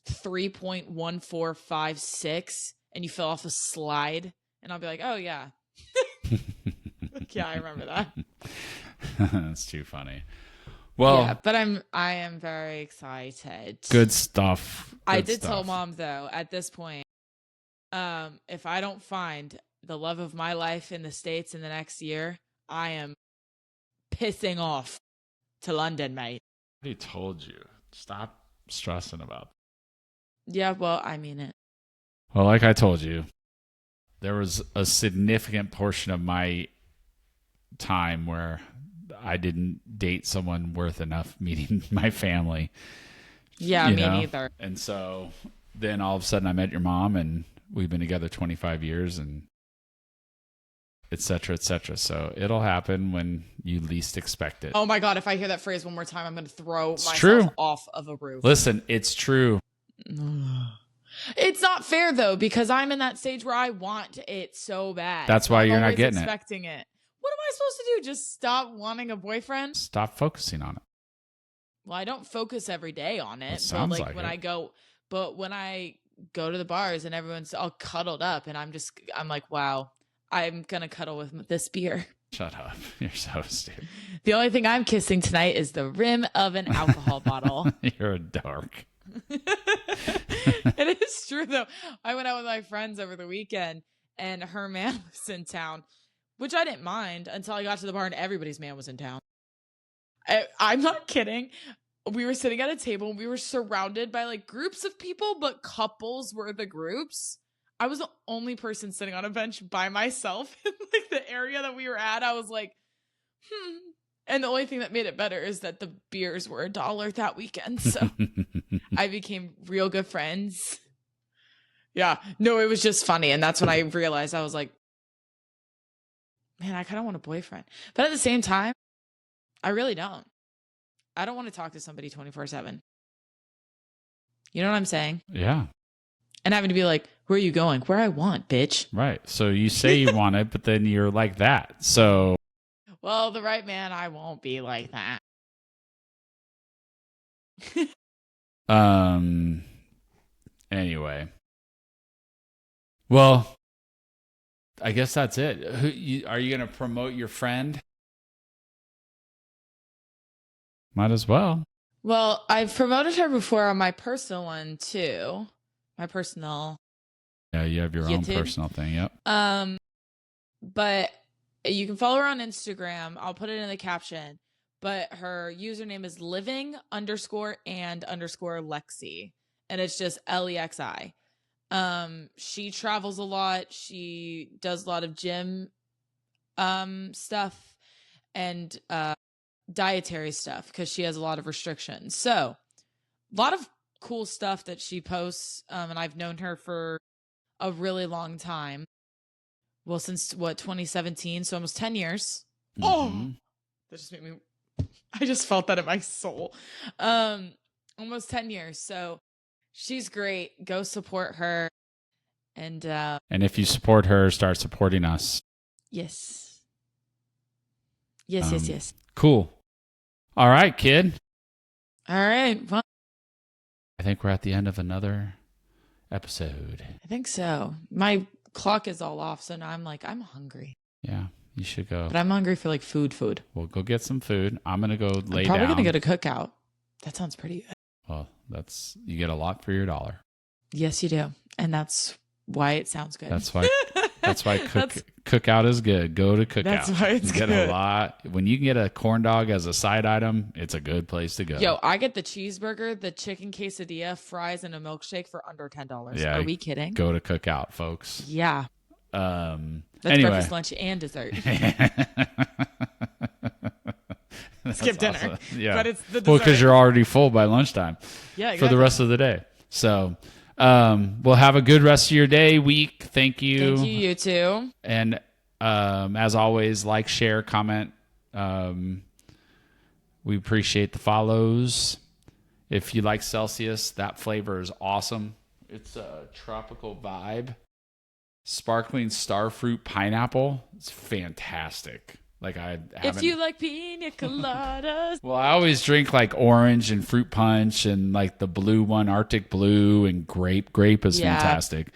Speaker 1: 3.1456 and you fell off a slide? And I'll be like, oh, yeah. Like, yeah, I remember that.
Speaker 2: That's too funny. Well, yeah,
Speaker 1: but I am very excited.
Speaker 2: Good stuff.
Speaker 1: I did tell mom though, at this point, if I don't find the love of my life in the States in the next year, I am pissing off to London, mate.
Speaker 2: I already told you. Stop stressing about it.
Speaker 1: Yeah, well, I mean it.
Speaker 2: Well, like I told you, there was a significant portion of my time where I didn't date someone worth enough meeting my family.
Speaker 1: Yeah, me neither.
Speaker 2: And so then all of a sudden I met your mom and we've been together 25 years and et cetera, et cetera. So it'll happen when you least expect it.
Speaker 1: Oh my God. If I hear that phrase one more time, I'm going to throw myself off of a roof.
Speaker 2: Listen, it's true.
Speaker 1: It's not fair though, because I'm in that stage where I want it so bad.
Speaker 2: That's why you're not getting
Speaker 1: expecting it. What am I supposed to do? Just stop wanting a boyfriend?
Speaker 2: Stop focusing on it.
Speaker 1: Well, I don't focus every day on it.
Speaker 2: It sounds
Speaker 1: but when I go to the bars and everyone's all cuddled up and I'm like, wow, I'm going to cuddle with this beer.
Speaker 2: Shut up. You're so stupid.
Speaker 1: The only thing I'm kissing tonight is the rim of an alcohol bottle.
Speaker 2: You're a dork.
Speaker 1: It is true though. I went out with my friends over the weekend and her man was in town, which I didn't mind until I got to the bar and everybody's man was in town. I'm not kidding. We were sitting at a table and we were surrounded by like groups of people, but couples were the groups. I was the only person sitting on a bench by myself in like the area that we were at. I was like, And the only thing that made it better is that the beers were $1 that weekend. So I became real good friends. Yeah. No, it was just funny. And that's when I realized I was like, man, I kind of want a boyfriend. But at the same time, I really don't. I don't want to talk to somebody 24/7. You know what I'm saying?
Speaker 2: Yeah.
Speaker 1: And having to be like, where are you going? Where I want, bitch.
Speaker 2: Right. So you say you want it, but then you're like that. So.
Speaker 1: Well, the right man, I won't be like that.
Speaker 2: Anyway. Well, I guess that's it. Are you going to promote your friend? Might as well.
Speaker 1: Well, I've promoted her before on my personal one too. My personal.
Speaker 2: Yeah, you have your own personal thing. Yep.
Speaker 1: But you can follow her on Instagram. I'll put it in the caption. But her username is living_and_Lexi. And it's just LEXI. She travels a lot. She does a lot of gym stuff and dietary stuff because she has a lot of restrictions. So a lot of cool stuff that she posts. And I've known her for a really long time. Well, since 2017, so almost 10 years. Mm-hmm. Oh, that just made me, I just felt that in my soul. Almost 10 years. So she's great. Go support her. And
Speaker 2: if you support her, start supporting us.
Speaker 1: Yes. Yes.
Speaker 2: Cool. All right, kid.
Speaker 1: All right. Well,
Speaker 2: I think we're at the end of another episode.
Speaker 1: I think so. My clock is all off, so now I'm like, I'm hungry.
Speaker 2: Yeah, you should go.
Speaker 1: But I'm hungry for like food.
Speaker 2: Well, go get some food. I'm going to go lay down.
Speaker 1: Probably going to go to Cookout. That sounds pretty good.
Speaker 2: Well, you get a lot for your $1.
Speaker 1: Yes, you do. And that's why it sounds good.
Speaker 2: That's That's why
Speaker 1: That's
Speaker 2: cookout is good. Go to cookout.
Speaker 1: That's why it's
Speaker 2: you get
Speaker 1: good.
Speaker 2: a lot. When you can get a corn dog as a side item, it's a good place to go.
Speaker 1: Yo, I get the cheeseburger, the chicken quesadilla, fries, and a milkshake for under $10.
Speaker 2: Yeah,
Speaker 1: Are we kidding?
Speaker 2: Go to cookout, folks.
Speaker 1: Yeah.
Speaker 2: That's
Speaker 1: That's breakfast, lunch, and dessert. Skip dinner.
Speaker 2: Awesome. Yeah.
Speaker 1: But it's the dessert.
Speaker 2: Well, because you're already full by lunchtime.
Speaker 1: Yeah, exactly.
Speaker 2: For the rest of the day. So, we'll have a good rest of your day, week. Thank you.
Speaker 1: Thank you, you too.
Speaker 2: And as always, like, share, comment. We appreciate the follows. If you like Celsius, that flavor is awesome. It's a tropical vibe. Sparkling starfruit pineapple. It's fantastic. Like I haven't.
Speaker 1: If you like pina coladas.
Speaker 2: Well, I always drink like orange and fruit punch and like the blue one, Arctic blue, and grape. Grape is fantastic.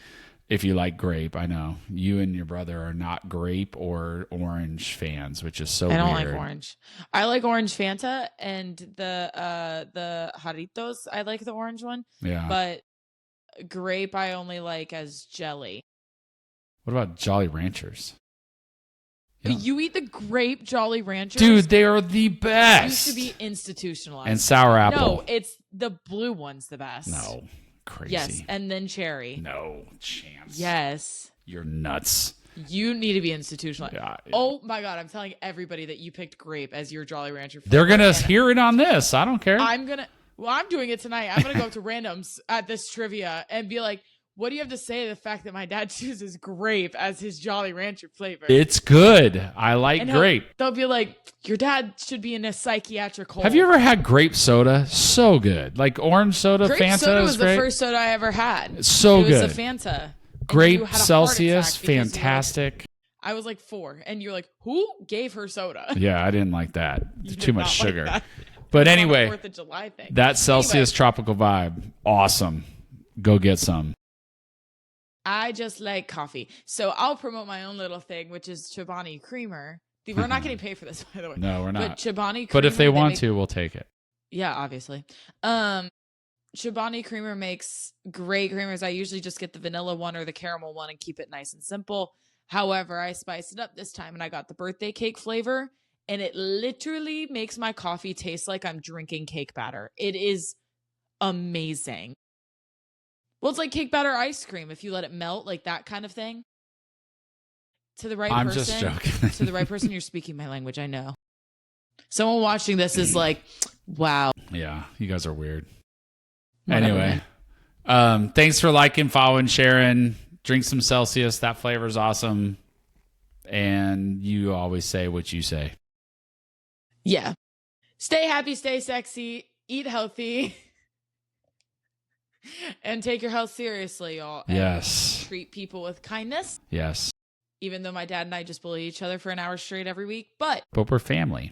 Speaker 2: If you like grape, I know you and your brother are not grape or orange fans, which is so weird.
Speaker 1: I don't like orange. I like orange Fanta and the Jarritos. I like the orange one.
Speaker 2: Yeah.
Speaker 1: But grape I only like as jelly.
Speaker 2: What about Jolly Ranchers?
Speaker 1: You eat the grape Jolly Ranchers?
Speaker 2: Dude, they are the best.
Speaker 1: Used to be institutionalized.
Speaker 2: And sour apple.
Speaker 1: No, it's the blue one's the best.
Speaker 2: No. Crazy.
Speaker 1: Yes, and then cherry.
Speaker 2: No chance.
Speaker 1: Yes.
Speaker 2: You're nuts.
Speaker 1: You need to be institutionalized.
Speaker 2: Yeah.
Speaker 1: Oh my God, I'm telling everybody that you picked grape as your Jolly Rancher.
Speaker 2: They're going to hear it on this. I don't care.
Speaker 1: I'm doing it tonight. I'm going to go up to randoms at this trivia and be like, what do you have to say to the fact that my dad chooses grape as his Jolly Rancher flavor?
Speaker 2: It's good. I like
Speaker 1: and
Speaker 2: grape.
Speaker 1: They'll be like, your dad should be in a psychiatric hole.
Speaker 2: Have you ever had grape soda? So good. Like orange soda,
Speaker 1: grape
Speaker 2: Fanta
Speaker 1: soda
Speaker 2: is
Speaker 1: was
Speaker 2: great.
Speaker 1: the first soda I ever had.
Speaker 2: It's so
Speaker 1: good.
Speaker 2: good.
Speaker 1: It was a Fanta.
Speaker 2: Grape Celsius, fantastic.
Speaker 1: I was like 4, and you're like, who gave her soda?
Speaker 2: Yeah, I didn't like that. Too much sugar.
Speaker 1: Like
Speaker 2: but anyway,
Speaker 1: 4th of July thing.
Speaker 2: That Celsius tropical vibe, awesome. Go get some.
Speaker 1: I just like coffee. So I'll promote my own little thing, which is Chobani Creamer. We're not getting paid for this, by the way.
Speaker 2: No, we're not.
Speaker 1: But Chobani Creamer.
Speaker 2: But if they want to, we'll take it.
Speaker 1: Yeah, obviously. Chobani Creamer makes great creamers. I usually just get the vanilla one or the caramel one and keep it nice and simple. However, I spiced it up this time and I got the birthday cake flavor, and it literally makes my coffee taste like I'm drinking cake batter. It is amazing. Well, it's like cake batter ice cream if you let it melt, like that kind of thing. To the right person.
Speaker 2: I'm just joking.
Speaker 1: To the right person, you're speaking my language, I know. Someone watching this is like, wow.
Speaker 2: Yeah, you guys are weird.
Speaker 1: Whatever.
Speaker 2: Anyway, thanks for liking, following, sharing. Drink some Celsius. That flavor's awesome. And you always say what you say.
Speaker 1: Yeah. Stay happy, stay sexy, eat healthy. And take your health seriously, y'all. And
Speaker 2: yes.
Speaker 1: treat people with kindness.
Speaker 2: Yes.
Speaker 1: Even though my dad and I just bully each other for an hour straight every week. But
Speaker 2: we're family.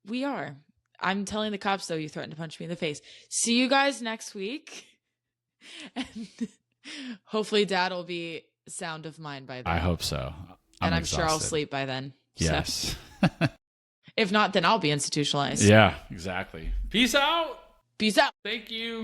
Speaker 1: We are. I'm telling the cops, though, you threatened to punch me in the face. See you guys next week. And hopefully dad will be sound of mind by then.
Speaker 2: I hope so.
Speaker 1: I'm sure I'll sleep by then.
Speaker 2: Yes.
Speaker 1: So. If not, then I'll be institutionalized.
Speaker 2: Yeah, exactly. Peace out.
Speaker 1: Peace out.
Speaker 2: Thank you.